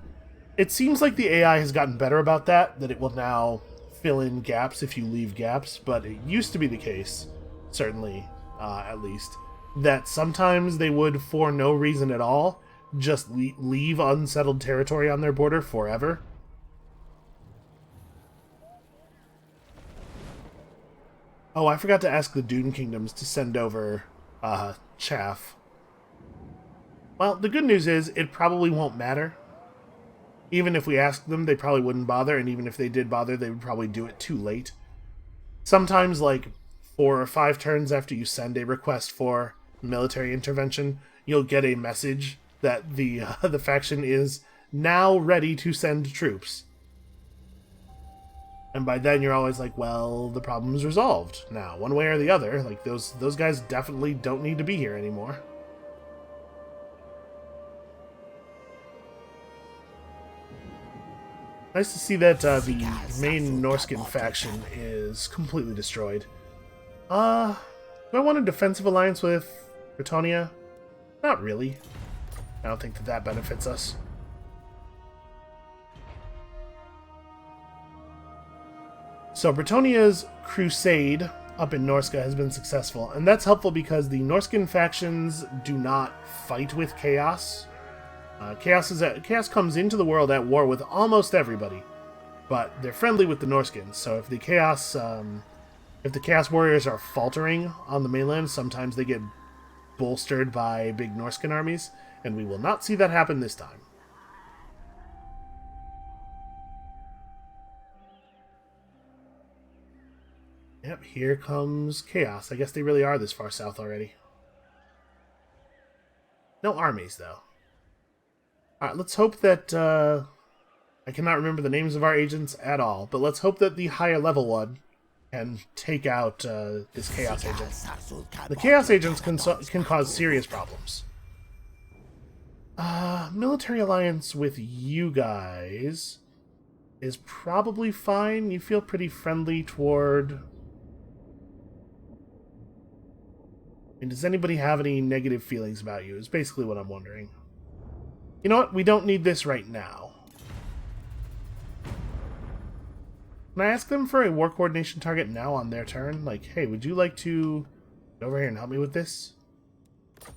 A: It seems like the AI has gotten better about that it will now fill in gaps if you leave gaps, but it used to be the case, certainly, at least, that sometimes they would, for no reason at all, just leave unsettled territory on their border forever. Oh, I forgot to ask the Dune Kingdoms to send over chaff. Well, the good news is it probably won't matter. Even if we asked them, they probably wouldn't bother, and even if they did bother, they would probably do it too late. Sometimes, like 4 or 5 turns after you send a request for military intervention, you'll get a message that the faction is now ready to send troops. And by then you're always like, well, the problem's resolved now, one way or the other. Like, those guys definitely don't need to be here anymore. Nice to see that the main Norskin faction is completely destroyed. Do I want a defensive alliance with Bretonnia? Not really. I don't think that benefits us. So Bretonnia's crusade up in Norsca has been successful, and that's helpful because the Norskin factions do not fight with Chaos. Chaos comes into the world at war with almost everybody, but they're friendly with the Norskins. So if the Chaos warriors are faltering on the mainland, sometimes they get bolstered by big Norskin armies, and we will not see that happen this time. Yep, here comes Chaos. I guess they really are this far south already. No armies, though. Alright, let's hope that, I cannot remember the names of our agents at all, but let's hope that the higher level one can take out this Chaos agent. The Chaos agents can cause serious problems. Military alliance with you guys is probably fine. You feel pretty friendly toward... I mean, does anybody have any negative feelings about you is basically what I'm wondering. You know what? We don't need this right now. Can I ask them for a war coordination target now on their turn? Like, hey, would you like to get over here and help me with this?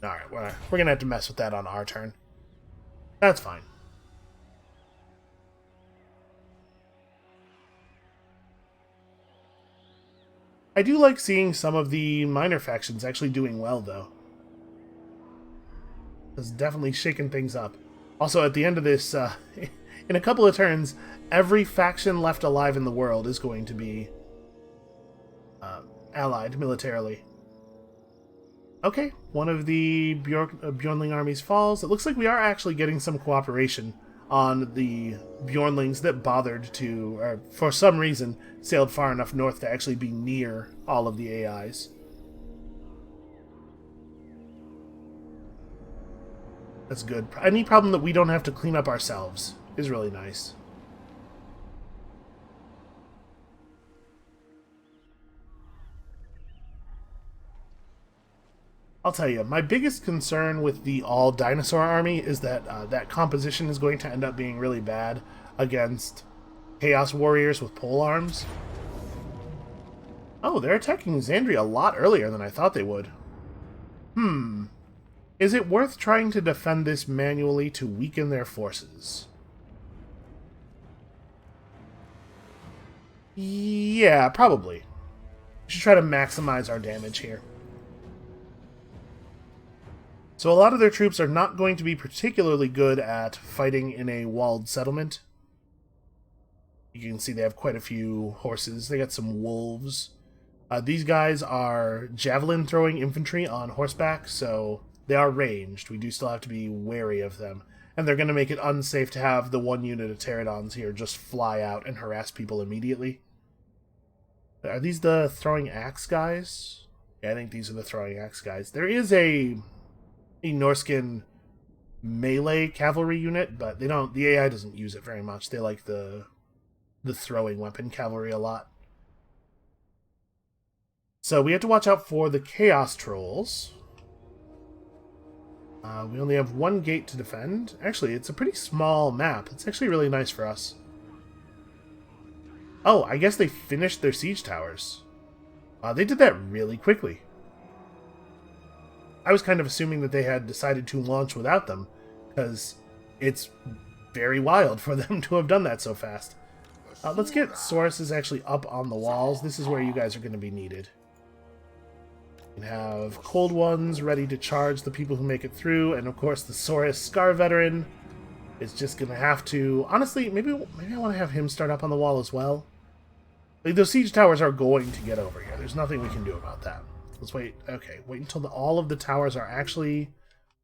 A: Alright, we're going to have to mess with that on our turn. That's fine. I do like seeing some of the minor factions actually doing well, though. It's definitely shaking things up. Also, at the end of this, in a couple of turns, every faction left alive in the world is going to be allied militarily. Okay, one of the Bjornling armies falls. It looks like we are actually getting some cooperation on the Bjornlings that bothered to, or for some reason, sailed far enough north to actually be near all of the AIs. That's good. Any problem that we don't have to clean up ourselves is really nice. I'll tell you, my biggest concern with the all-dinosaur army is that that composition is going to end up being really bad against Chaos Warriors with pole arms. Oh, they're attacking Xandria a lot earlier than I thought they would. Is it worth trying to defend this manually to weaken their forces? Yeah, probably. We should try to maximize our damage here. So a lot of their troops are not going to be particularly good at fighting in a walled settlement. You can see they have quite a few horses. They got some wolves. These guys are javelin throwing infantry on horseback, so they are ranged. We do still have to be wary of them. And they're going to make it unsafe to have the one unit of pterodons here just fly out and harass people immediately. Are these the throwing axe guys? Yeah, I think these are the throwing axe guys. There is a Norskin melee cavalry unit, but they don't. The AI doesn't use it very much. They like the throwing weapon cavalry a lot. So we have to watch out for the Chaos Trolls. We only have one gate to defend. Actually, it's a pretty small map. It's actually really nice for us. Oh, I guess they finished their siege towers. They did that really quickly. I was kind of assuming that they had decided to launch without them, because it's very wild for them to have done that so fast. Let's get Sauruses actually up on the walls. This is where you guys are going to be needed. You can have Cold Ones ready to charge the people who make it through, and of course the Saurus Scar Veteran is just going to have to... Honestly, maybe I want to have him start up on the wall as well. Like, those siege towers are going to get over here. There's nothing we can do about that. Let's wait. Okay, wait until all of the towers are actually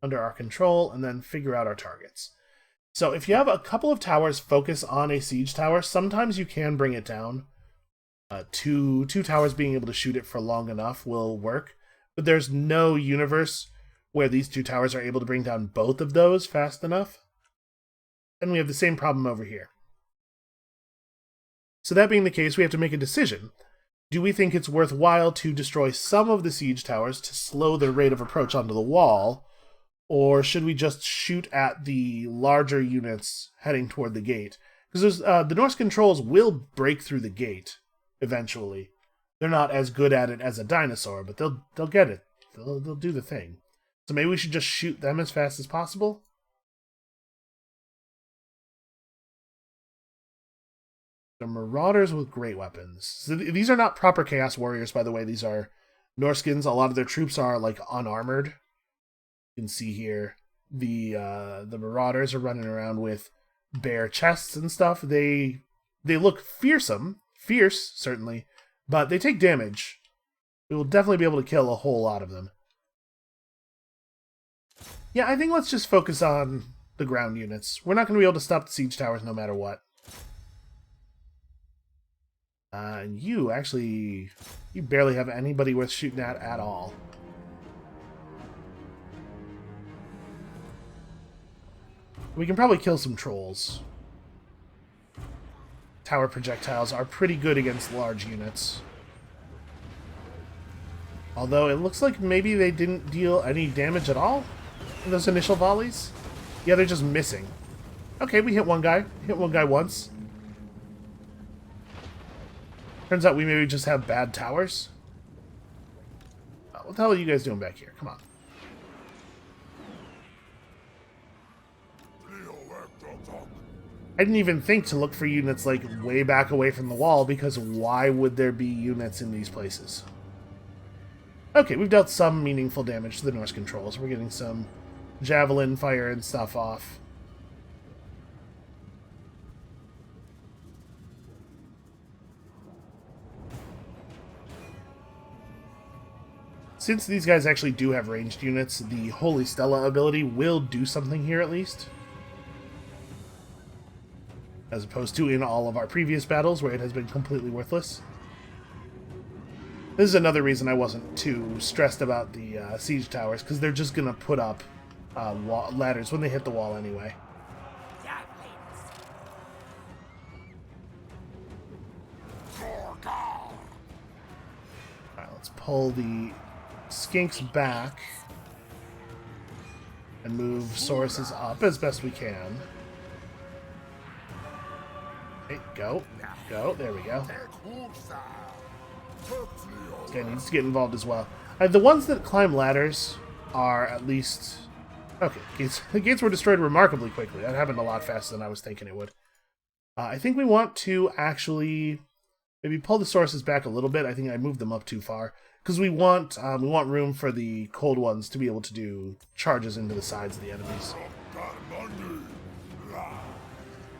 A: under our control, and then figure out our targets. So if you have a couple of towers focus on a siege tower, sometimes you can bring it down. Two towers being able to shoot it for long enough will work. But there's no universe where these two towers are able to bring down both of those fast enough. And we have the same problem over here. So that being the case, we have to make a decision. Do we think it's worthwhile to destroy some of the siege towers to slow their rate of approach onto the wall? Or should we just shoot at the larger units heading toward the gate? Because the Norse controls will break through the gate eventually. They're not as good at it as a dinosaur, but they'll get it. They'll do the thing. So maybe we should just shoot them as fast as possible? The Marauders with great weapons. So these are not proper Chaos Warriors, by the way. These are Norskins. A lot of their troops are, like, unarmored. You can see here the Marauders are running around with bare chests and stuff. They look fierce, certainly, but they take damage. We will definitely be able to kill a whole lot of them. Yeah, I think let's just focus on the ground units. We're not going to be able to stop the siege towers no matter what. And you barely have anybody worth shooting at all. We can probably kill some trolls. Tower projectiles are pretty good against large units. Although it looks like maybe they didn't deal any damage at all in those initial volleys. Yeah, they're just missing. Okay, we hit one guy. Hit one guy once. Turns out we maybe just have bad towers. What the hell are you guys doing back here? Come on. I didn't even think to look for units, like, way back away from the wall, because why would there be units in these places? Okay, we've dealt some meaningful damage to the Norse controls. We're getting some javelin fire and stuff off. Since these guys actually do have ranged units, the Holy Stella ability will do something here at least. As opposed to in all of our previous battles where it has been completely worthless. This is another reason I wasn't too stressed about the siege towers, because they're just going to put up ladders when they hit the wall anyway. Alright, let's pull the skinks back and move Sauruses up as best we can. Okay, go. There we go. This guy needs to get involved as well. The ones that climb ladders are at least... Okay, the gates were destroyed remarkably quickly. That happened a lot faster than I was thinking it would. I think we want to actually maybe pull the Sauruses back a little bit. I think I moved them up too far. Because we want room for the Cold Ones to be able to do charges into the sides of the enemies.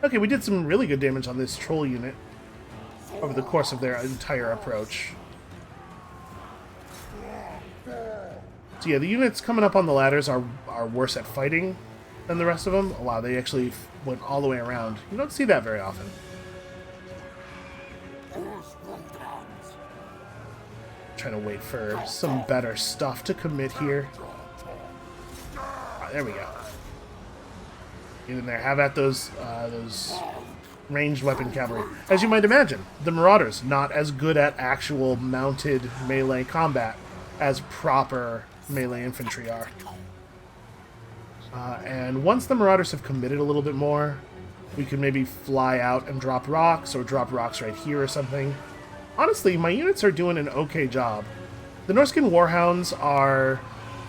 A: Okay, we did some really good damage on this troll unit over the course of their entire approach. So yeah, the units coming up on the ladders are worse at fighting than the rest of them. Oh, wow, they actually went all the way around. You don't see that very often. Trying to wait for some better stuff to commit here. There we go. Get in there. Have at those ranged weapon cavalry. As you might imagine, the Marauders not as good at actual mounted melee combat as proper melee infantry are. And once the Marauders have committed a little bit more, we can maybe fly out and drop rocks, or drop rocks right here or something. Honestly, my units are doing an okay job. The Norskin Warhounds are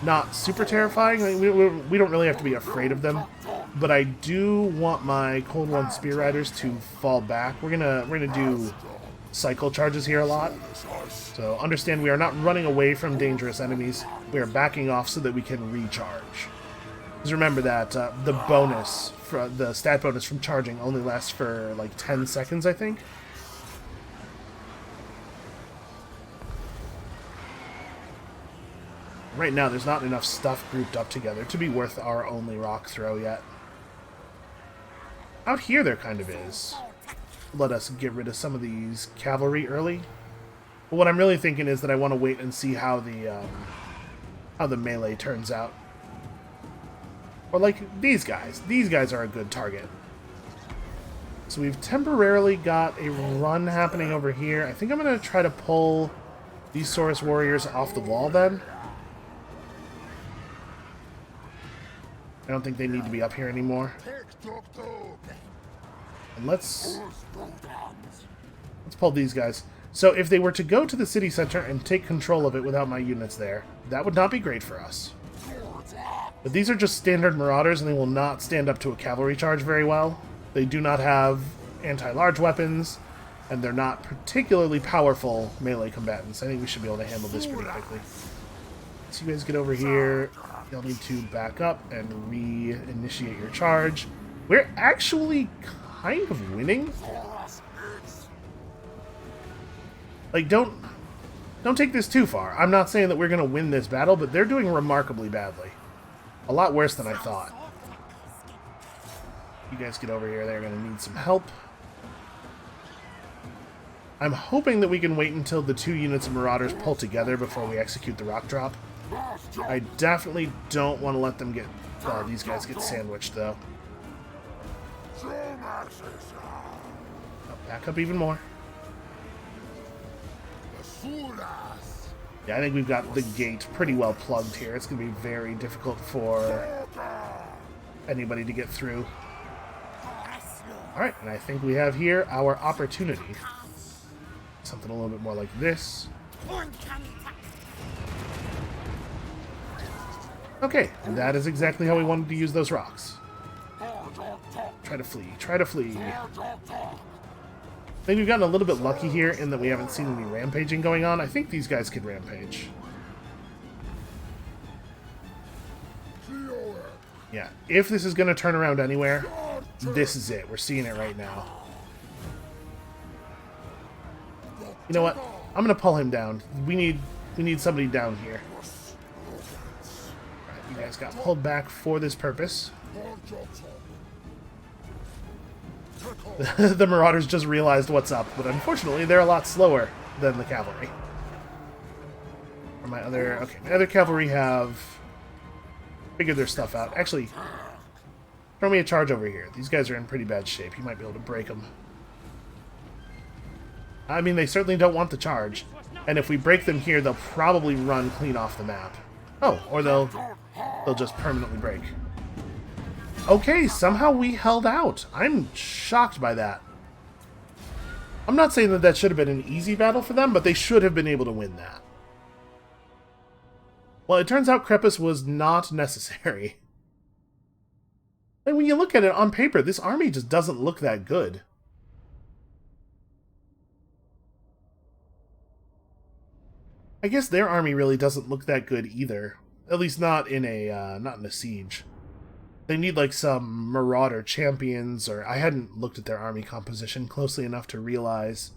A: not super terrifying. I mean, we don't really have to be afraid of them, but I do want my Cold One Spear Riders to fall back. We're gonna do cycle charges here a lot. So understand we are not running away from dangerous enemies. We are backing off so that we can recharge. Because remember that the bonus, the stat bonus from charging only lasts for like 10 seconds, I think. Right now, there's not enough stuff grouped up together to be worth our only rock throw yet. Out here there kind of is. Let us get rid of some of these cavalry early. But what I'm really thinking is that I want to wait and see how the melee turns out. Or like these guys. These guys are a good target. So we've temporarily got a run happening over here. I think I'm going to try to pull these Saurus warriors off the wall then. I don't think they need to be up here anymore. And let's pull these guys. So if they were to go to the city center and take control of it without my units there, that would not be great for us. But these are just standard Marauders, and they will not stand up to a cavalry charge very well. They do not have anti-large weapons, and they're not particularly powerful melee combatants. I think we should be able to handle this pretty quickly. So you guys get over here. You'll need to back up and re-initiate your charge. We're actually kind of winning. Like, don't take this too far. I'm not saying that we're going to win this battle, but they're doing remarkably badly. A lot worse than I thought. You guys get over here. They're going to need some help. I'm hoping that we can wait until the two units of Marauders pull together before we execute the rock drop. I definitely don't want to let them get these guys get sandwiched, though. Oh, back up even more. Yeah, I think we've got the gate pretty well plugged here. It's going to be very difficult for anybody to get through. Alright, and I think we have here our opportunity. Something a little bit more like this. Okay, and that is exactly how we wanted to use those rocks. Try to flee, try to flee. I think we've gotten a little bit lucky here in that we haven't seen any rampaging going on. I think these guys could rampage. Yeah, if this is going to turn around anywhere, this is it. We're seeing it right now. You know what? I'm going to pull him down. We need somebody down here. Alright, you guys got pulled back for this purpose. The Marauders just realized what's up, but unfortunately they're a lot slower than the cavalry. Or my other cavalry have figured their stuff out. Actually, throw me a charge over here. These guys are in pretty bad shape. You might be able to break them. I mean, they certainly don't want the charge, and if we break them here, they'll probably run clean off the map. Oh, or they'll just permanently break. Okay, somehow we held out. I'm shocked by that. I'm not saying that should have been an easy battle for them, but they should have been able to win that. Well, it turns out Crepus was not necessary. And when you look at it on paper, this army just doesn't look that good. I guess their army really doesn't look that good either. At least not in a siege. They need like some marauder champions, or I hadn't looked at their army composition closely enough to realize.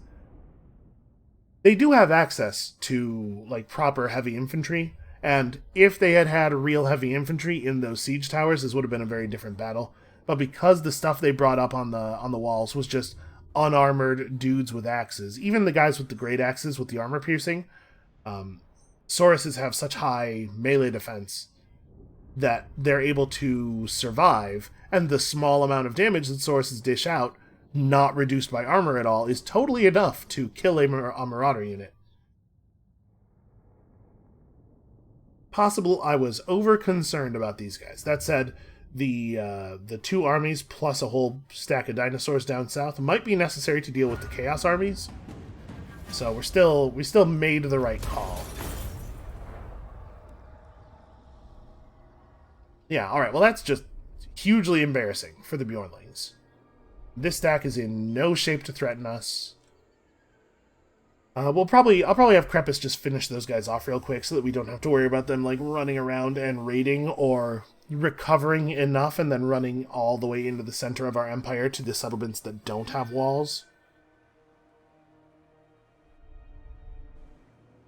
A: They do have access to like proper heavy infantry, and if they had had real heavy infantry in those siege towers, this would have been a very different battle. But because the stuff they brought up on the walls was just unarmored dudes with axes, even the guys with the great axes with the armor piercing, Sauruses have such high melee defense that they're able to survive, and the small amount of damage that Sauruses dish out, not reduced by armor at all, is totally enough to kill a marauder unit. Possible I was over-concerned about these guys. That said, the two armies plus a whole stack of dinosaurs down south might be necessary to deal with the Chaos armies. So we still made the right call. Yeah, alright, well that's just hugely embarrassing for the Bjornlings. This stack is in no shape to threaten us. I'll probably have Crepus just finish those guys off real quick so that we don't have to worry about them like running around and raiding or recovering enough and then running all the way into the center of our empire to the settlements that don't have walls.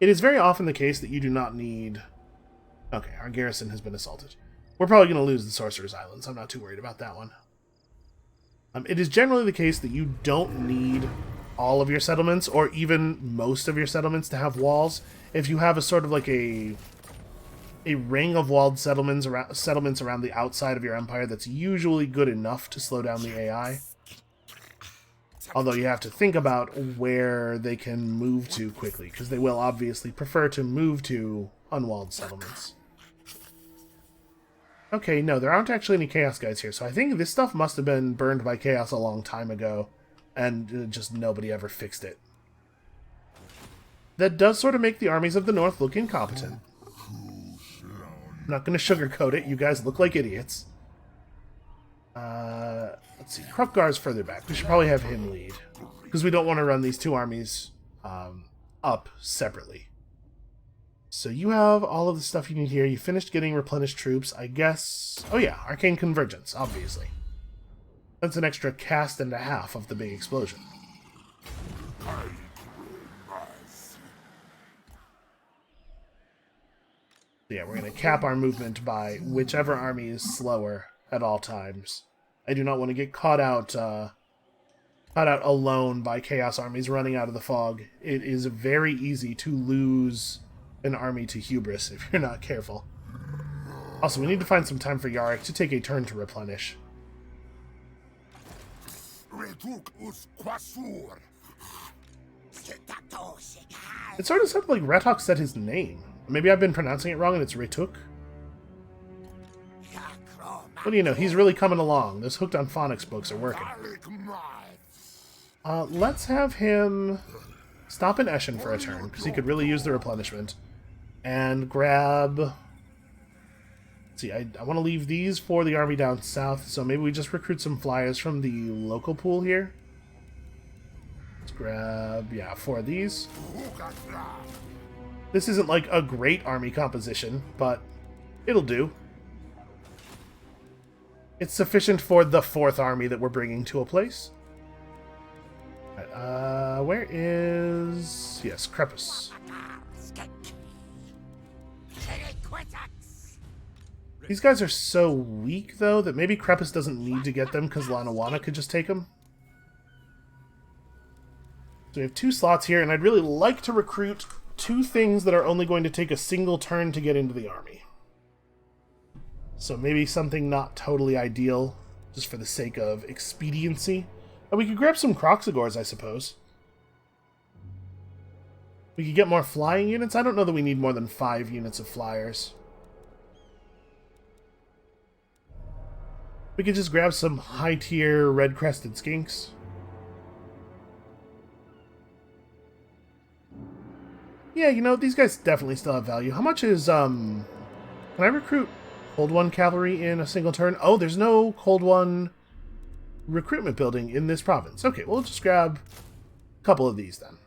A: It is very often the case that you do not need... Okay, our garrison has been assaulted. We're probably going to lose the Sorcerer's Islands. I'm not too worried about that one. It is generally the case that you don't need all of your settlements, or even most of your settlements, to have walls. If you have a sort of like a ring of walled settlements around the outside of your empire, that's usually good enough to slow down the AI. Although you have to think about where they can move to quickly, because they will obviously prefer to move to unwalled settlements. Okay, no, there aren't actually any Chaos guys here, so I think this stuff must have been burned by Chaos a long time ago, and just nobody ever fixed it. That does sort of make the armies of the North look incompetent. I'm not going to sugarcoat it, you guys look like idiots. Let's see, Hrothgar's further back. We should probably have him lead, because we don't want to run these two armies up separately. So you have all of the stuff you need here. You finished getting replenished troops, I guess. Oh yeah, Arcane Convergence, obviously. That's an extra cast and a half of the big explosion. Yeah, we're going to cap our movement by whichever army is slower at all times. I do not want to get caught out alone by Chaos armies running out of the fog. It is very easy to lose an army to hubris if you're not careful. Also, we need to find some time for Yarick to take a turn to replenish. It sort of sounded like Retok said his name. Maybe I've been pronouncing it wrong and it's Retuk. What do you know, he's really coming along. Those Hooked on Phonics books are working. Let's have him stop in Eschen for a turn, because he could really use the replenishment. And grab... Let's see, I want to leave these for the army down south, so maybe we just recruit some flyers from the local pool here. Let's grab, yeah, 4 of these. This isn't like a great army composition, but it'll do. It's sufficient for the 4th army that we're bringing to a place. Right, where is... Yes, Crepus. These guys are so weak, though, that maybe Crepus doesn't need to get them because Lanawana could just take them. So we have 2 slots here, and I'd really like to recruit 2 things that are only going to take a single turn to get into the army. So maybe something not totally ideal, just for the sake of expediency. And we could grab some Croxagors, I suppose. We could get more flying units. I don't know that we need more than 5 units of flyers. We could just grab some high-tier red-crested skinks. Yeah, you know, these guys definitely still have value. How much is, Can I recruit Cold One cavalry in a single turn? Oh, there's no Cold One recruitment building in this province. Okay, we'll just grab a couple of these then.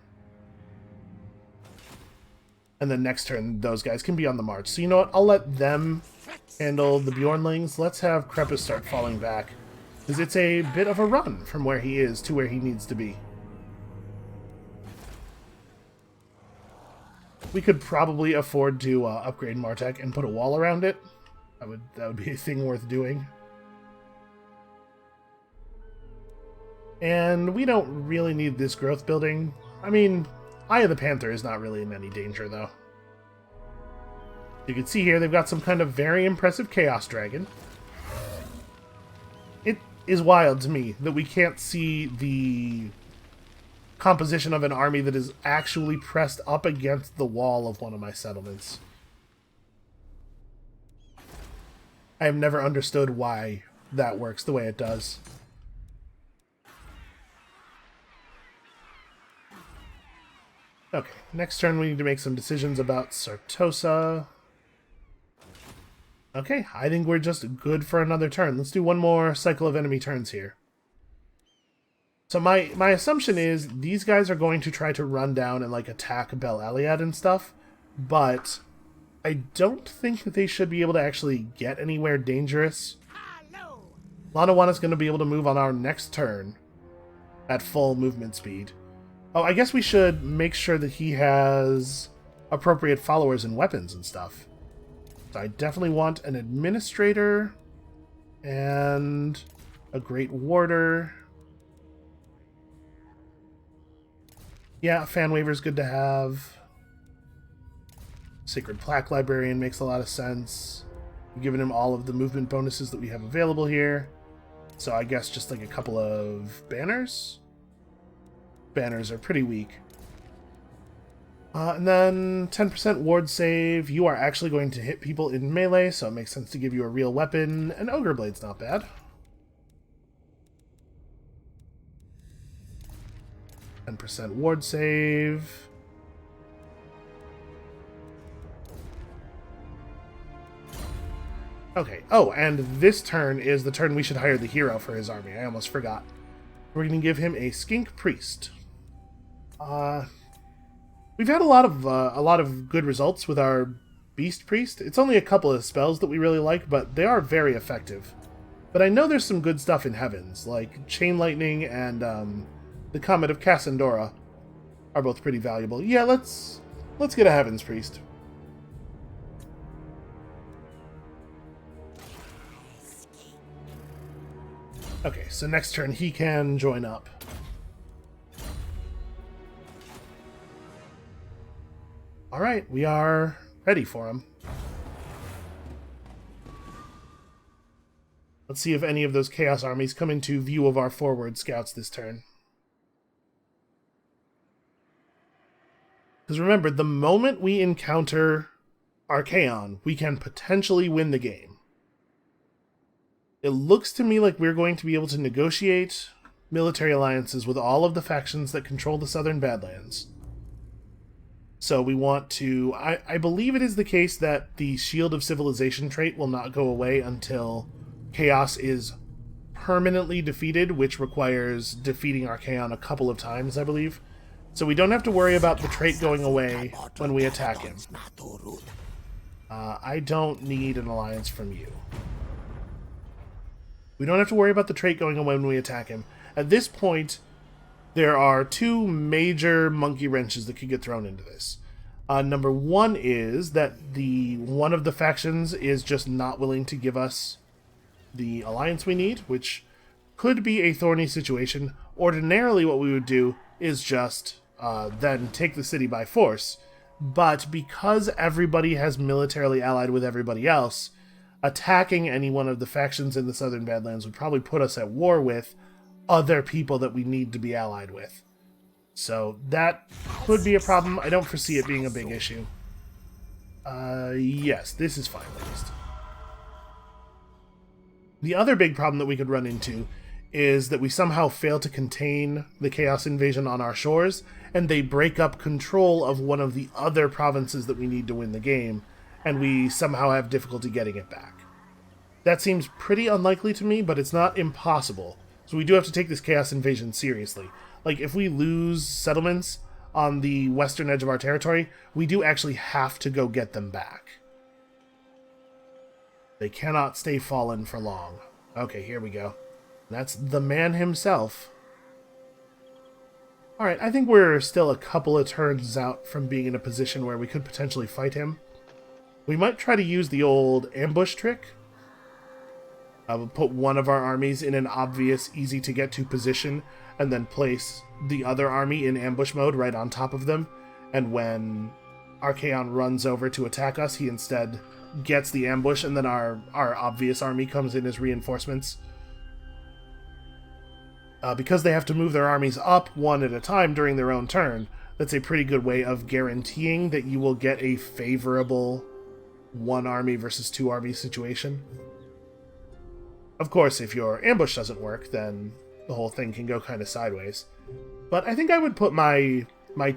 A: And then next turn, those guys can be on the march. So you know what? I'll let them Handled the Bjornlings. Let's have Krepus start falling back, because it's a bit of a run from where he is to where he needs to be. We could probably afford to upgrade Martek and put a wall around it. That would be a thing worth doing. And we don't really need this growth building. I mean, Eye of the Panther is not really in any danger, though. You can see here they've got some kind of very impressive Chaos Dragon. It is wild to me that we can't see the composition of an army that is actually pressed up against the wall of one of my settlements. I have never understood why that works the way it does. Okay, next turn we need to make some decisions about Sartosa. Okay, I think we're just good for another turn. Let's do one more cycle of enemy turns here. So my assumption is these guys are going to try to run down and like attack Bel Aliad and stuff, but I don't think that they should be able to actually get anywhere dangerous. Lanawana's going to be able to move on our next turn at full movement speed. Oh, I guess we should make sure that he has appropriate followers and weapons and stuff. So I definitely want an administrator and a great warder. Yeah, fan waver is good to have. Sacred Plaque Librarian makes a lot of sense. We've given him all of the movement bonuses that we have available here. So I guess just like a couple of banners. Banners are pretty weak. And then 10% ward save. You are actually going to hit people in melee, so it makes sense to give you a real weapon. And Ogre Blade's not bad. 10% ward save. Okay. Oh, and this turn is the turn we should hire the hero for his army. I almost forgot. We're going to give him a Skink Priest. We've had a lot of good results with our Beast Priest. It's only a couple of spells that we really like, but they are very effective. But I know there's some good stuff in Heavens, like Chain Lightning and the Comet of Cassandora are both pretty valuable. Yeah, let's get a Heavens Priest. Okay, so next turn he can join up. Alright, we are ready for him. Let's see if any of those Chaos armies come into view of our forward scouts this turn. Because remember, the moment we encounter Archaon, we can potentially win the game. It looks to me like we're going to be able to negotiate military alliances with all of the factions that control the Southern Badlands. So we want to... I believe it is the case that the Shield of Civilization trait will not go away until Chaos is permanently defeated, which requires defeating Archaon a couple of times, I believe. So we don't have to worry about the trait going away when we attack him. I don't need an alliance from you. We don't have to worry about the trait going away when we attack him. At this point, there are two major monkey wrenches that could get thrown into this. Number one is that one of the factions is just not willing to give us the alliance we need, which could be a thorny situation. Ordinarily, what we would do is just then take the city by force. But because everybody has militarily allied with everybody else, attacking any one of the factions in the Southern Badlands would probably put us at war with other people that we need to be allied with. So that could be a problem. I don't foresee it being a big issue. Yes, this is fine at least. The other big problem that we could run into is that we somehow fail to contain the Chaos invasion on our shores, and they break up control of one of the other provinces that we need to win the game, and we somehow have difficulty getting it back. That seems pretty unlikely to me, but it's not impossible. So we do have to take this Chaos invasion seriously. Like, if we lose settlements on the western edge of our territory, we do actually have to go get them back. They cannot stay fallen for long. Okay, here we go. That's the man himself. Alright, I think we're still a couple of turns out from being in a position where we could potentially fight him. We might try to use the old ambush trick. We'll put one of our armies in an obvious, easy-to-get-to position, and then place the other army in ambush mode right on top of them. And when Archaon runs over to attack us, he instead gets the ambush, and then our obvious army comes in as reinforcements. Because they have to move their armies up one at a time during their own turn, that's a pretty good way of guaranteeing that you will get a favorable one army versus two army situation. Of course, if your ambush doesn't work, then the whole thing can go kind of sideways. But I think I would put my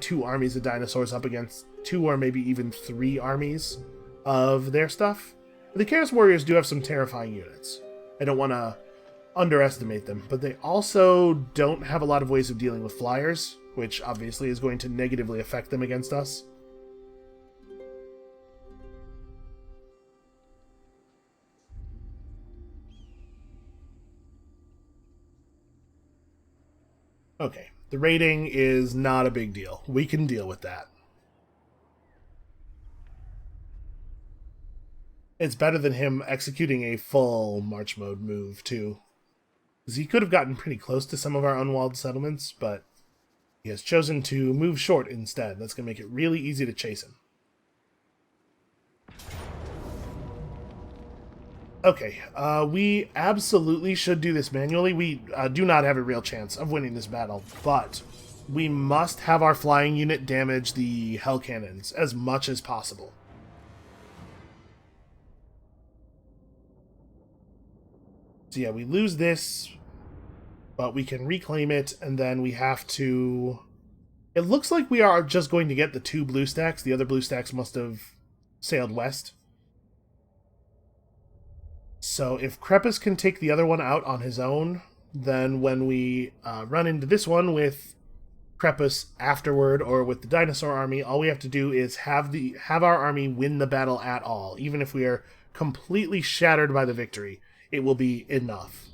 A: two armies of dinosaurs up against two or maybe even three armies of their stuff. The Chaos Warriors do have some terrifying units. I don't want to underestimate them, but they also don't have a lot of ways of dealing with flyers, which obviously is going to negatively affect them against us. Okay, the rating is not a big deal. We can deal with that. It's better than him executing a full March mode move, too. Because he could have gotten pretty close to some of our unwalled settlements, but he has chosen to move short instead. That's going to make it really easy to chase him. Okay, we absolutely should do this manually. We do not have a real chance of winning this battle, but we must have our flying unit damage the hell cannons as much as possible. So yeah, we lose this, but we can reclaim it, and then we have to... It looks like we are just going to get the two blue stacks. The other blue stacks must have sailed west. So if Crepus can take the other one out on his own, then when we run into this one with Crepus afterward or with the dinosaur army, all we have to do is have our army win the battle at all. Even if we are completely shattered by the victory, it will be enough.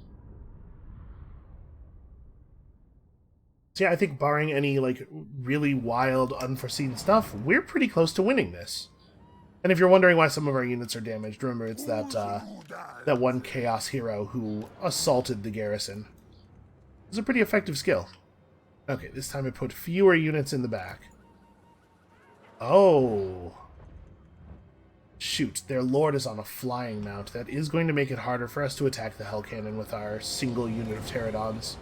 A: So yeah, I think barring any like really wild, unforeseen stuff, we're pretty close to winning this. And if you're wondering why some of our units are damaged, remember it's that one Chaos hero who assaulted the garrison. It's a pretty effective skill. Okay, this time I put fewer units in the back. Oh. Shoot, their lord is on a flying mount. That is going to make it harder for us to attack the Hell Cannon with our single unit of pterodons.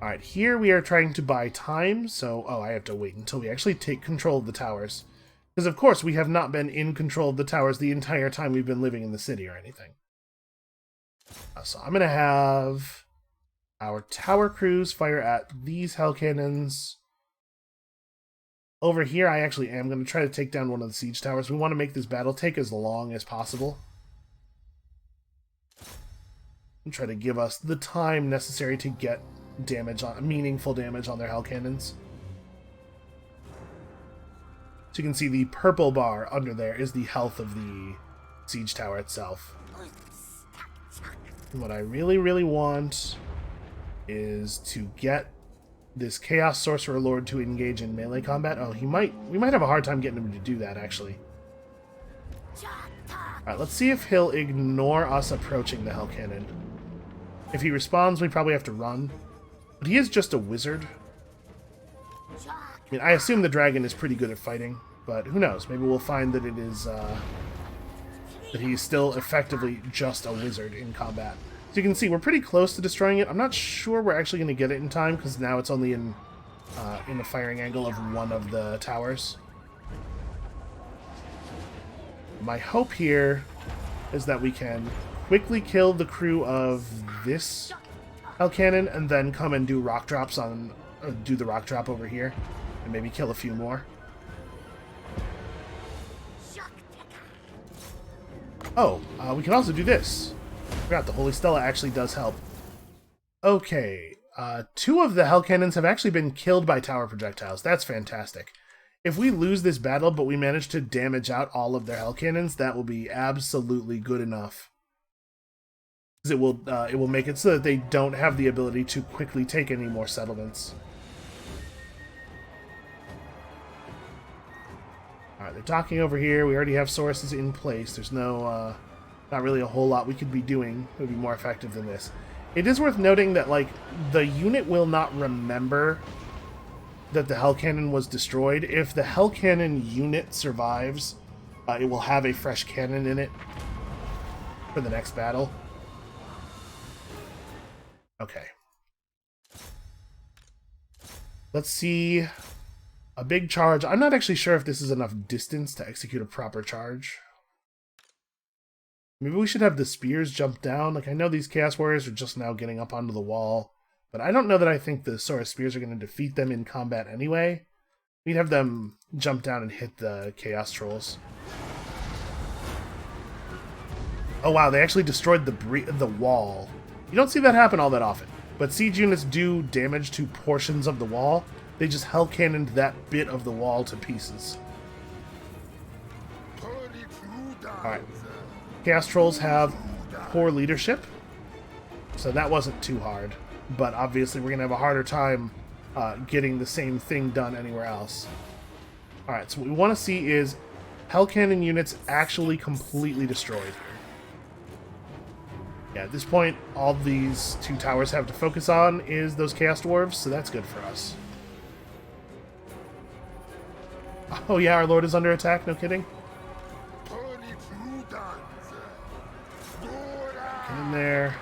A: Alright, here we are trying to buy time, so... Oh, I have to wait until we actually take control of the towers. Because, of course, we have not been in control of the towers the entire time we've been living in the city or anything. So I'm going to have our tower crews fire at these hell cannons. Over here, I actually am going to try to take down one of the siege towers. We want to make this battle take as long as possible. And try to give us the time necessary to get meaningful damage on their hell cannons. So you can see the purple bar under there is the health of the siege tower itself. And what I really, really want is to get this Chaos Sorcerer Lord to engage in melee combat. Oh, we might have a hard time getting him to do that, actually. Alright, let's see if he'll ignore us approaching the Hell Cannon. If he responds, we probably have to run. But he is just a wizard. I mean, I assume the dragon is pretty good at fighting, but who knows? Maybe we'll find that it is, that he's still effectively just a wizard in combat. So you can see, we're pretty close to destroying it. I'm not sure we're actually going to get it in time, because now it's only in the firing angle of one of the towers. My hope here is that we can quickly kill the crew of this Hell Cannon, and then come and do rock drops on... do the rock drop over here, and maybe kill a few more. Oh, we can also do this. I forgot, the Holy Stella actually does help. Okay, two of the Hell Cannons have actually been killed by tower projectiles. That's fantastic. If we lose this battle, but we manage to damage out all of their hell cannons, that will be absolutely good enough. Because it will make it so that they don't have the ability to quickly take any more settlements. Alright, they're docking over here. We already have sources in place. There's no, not really a whole lot we could be doing that would be more effective than this. It is worth noting that, like, the unit will not remember that the Hell Cannon was destroyed. If the Hell Cannon unit survives, it will have a fresh cannon in it for the next battle. Okay. Let's see. A big charge. I'm not actually sure if this is enough distance to execute a proper charge. Maybe we should have the spears jump down. Like, I know these Chaos Warriors are just now getting up onto the wall, but I don't know that I think the Saurus Spears are going to defeat them in combat anyway. We'd have them jump down and hit the Chaos Trolls. Oh wow, they actually destroyed the wall. You don't see that happen all that often, but siege units do damage to portions of the wall. They just Hell Cannoned that bit of the wall to pieces. Alright. Chaos Trolls have poor leadership, so that wasn't too hard. But obviously we're going to have a harder time getting the same thing done anywhere else. Alright, so what we want to see is Hell Cannon units actually completely destroyed here. Yeah, at this point, all these two towers have to focus on is those Chaos Dwarves, so that's good for us. Oh yeah, our Lord is under attack, no kidding. Get in there.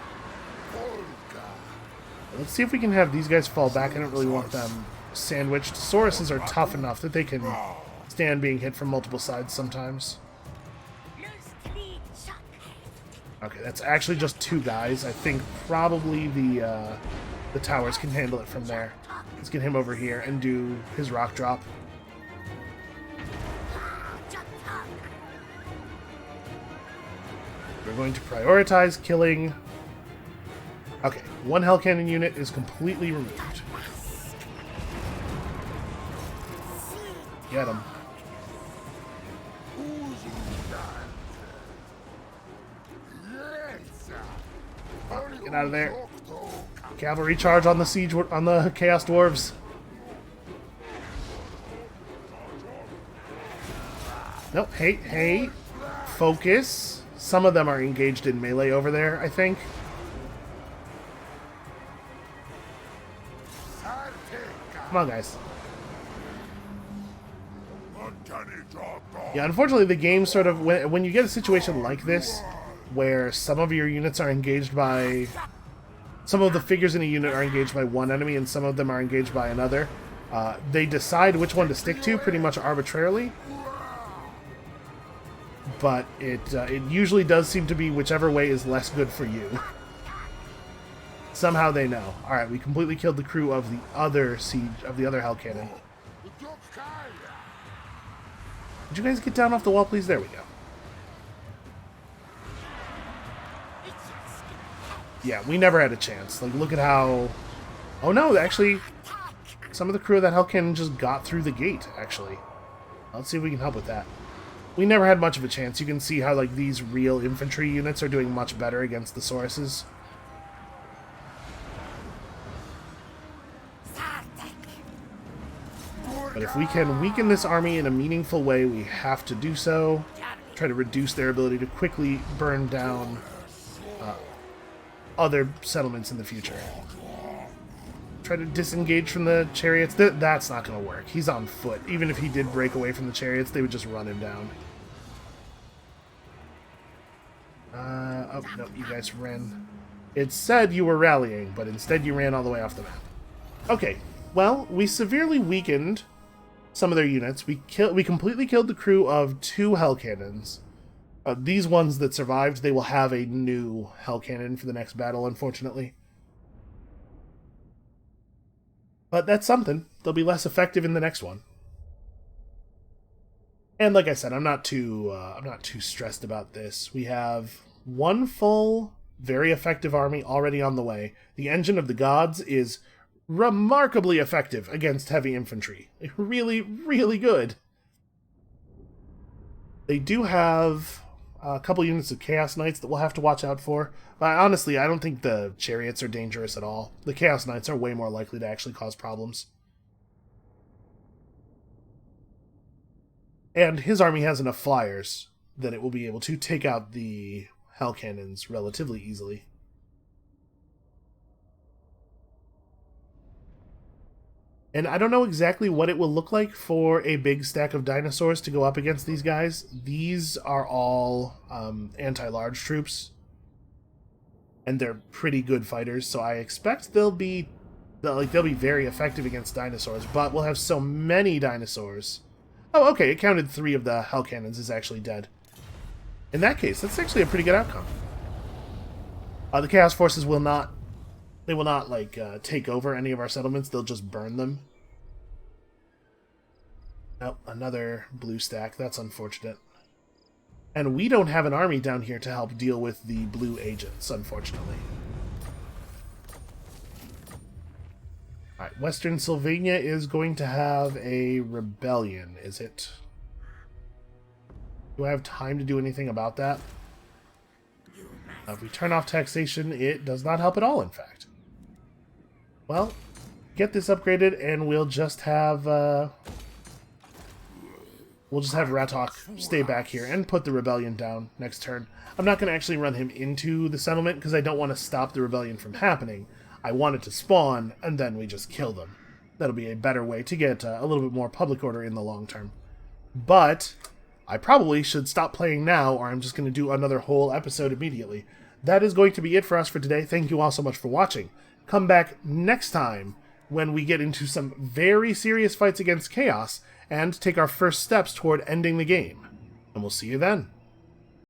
A: Let's see if we can have these guys fall back. I don't really want them sandwiched. Sauruses are tough enough that they can stand being hit from multiple sides sometimes. Okay, that's actually just two guys. I think probably the towers can handle it from there. Let's get him over here and do his rock drop. We're going to prioritize killing... Okay, one Hell Cannon unit is completely removed. Get him. Get out of there. Cavalry charge on the siege, on the Chaos Dwarves. Nope, hey, focus. Some of them are engaged in melee over there, I think. Come on, guys. Yeah, unfortunately, the game sort of... When you get a situation like this, where some of your units are engaged by... Some of the figures in a unit are engaged by one enemy, and some of them are engaged by another, they decide which one to stick to pretty much arbitrarily. But it usually does seem to be whichever way is less good for you. Somehow they know. Alright, we completely killed the crew of the other siege, of the other Hell Cannon. Would you guys get down off the wall, please? There we go. Yeah, we never had a chance. Like, look at how... Oh no, actually, some of the crew of that Hell Cannon just got through the gate, actually. Let's see if we can help with that. We never had much of a chance. You can see how, like, these real infantry units are doing much better against the Sauruses. But if we can weaken this army in a meaningful way, we have to do so. Try to reduce their ability to quickly burn down other settlements in the future. Try to disengage from the chariots. That's not going to work. He's on foot. Even if he did break away from the chariots, they would just run him down. Oh, no, you guys ran. It said you were rallying, but instead you ran all the way off the map. Okay, well, we severely weakened some of their units. We completely killed the crew of 2 Hell Cannons. These ones that survived, they will have a new Hell Cannon for the next battle, unfortunately. But that's something. They'll be less effective in the next one. And like I said, I'm not too stressed about this. We have one full, very effective army already on the way. The Engine of the Gods is remarkably effective against heavy infantry. Really, really good. They do have a couple units of Chaos Knights that we'll have to watch out for. But honestly, I don't think the chariots are dangerous at all. The Chaos Knights are way more likely to actually cause problems. And his army has enough flyers that it will be able to take out the Hell Cannons relatively easily. And I don't know exactly what it will look like for a big stack of dinosaurs to go up against these guys. These are all anti-large troops. And they're pretty good fighters, so I expect they'll be very effective against dinosaurs, but we'll have so many dinosaurs. Oh, okay, it counted 3 of the Hell Cannons is actually dead. In that case, that's actually a pretty good outcome. The Chaos Forces will not... They will not, take over any of our settlements. They'll just burn them. Oh, another blue stack. That's unfortunate. And we don't have an army down here to help deal with the blue agents, unfortunately. Alright, Western Sylvania is going to have a rebellion, is it? Do I have time to do anything about that? If we turn off taxation, it does not help at all, in fact. Well, get this upgraded, and we'll just have Ratok stay back here and put the rebellion down next turn. I'm not going to actually run him into the settlement because I don't want to stop the rebellion from happening. I want it to spawn, and then we just kill them. That'll be a better way to get a little bit more public order in the long term. But I probably should stop playing now, or I'm just going to do another whole episode immediately. That is going to be it for us for today. Thank you all so much for watching. Come back next time when we get into some very serious fights against Chaos and take our first steps toward ending the game. And we'll see you then.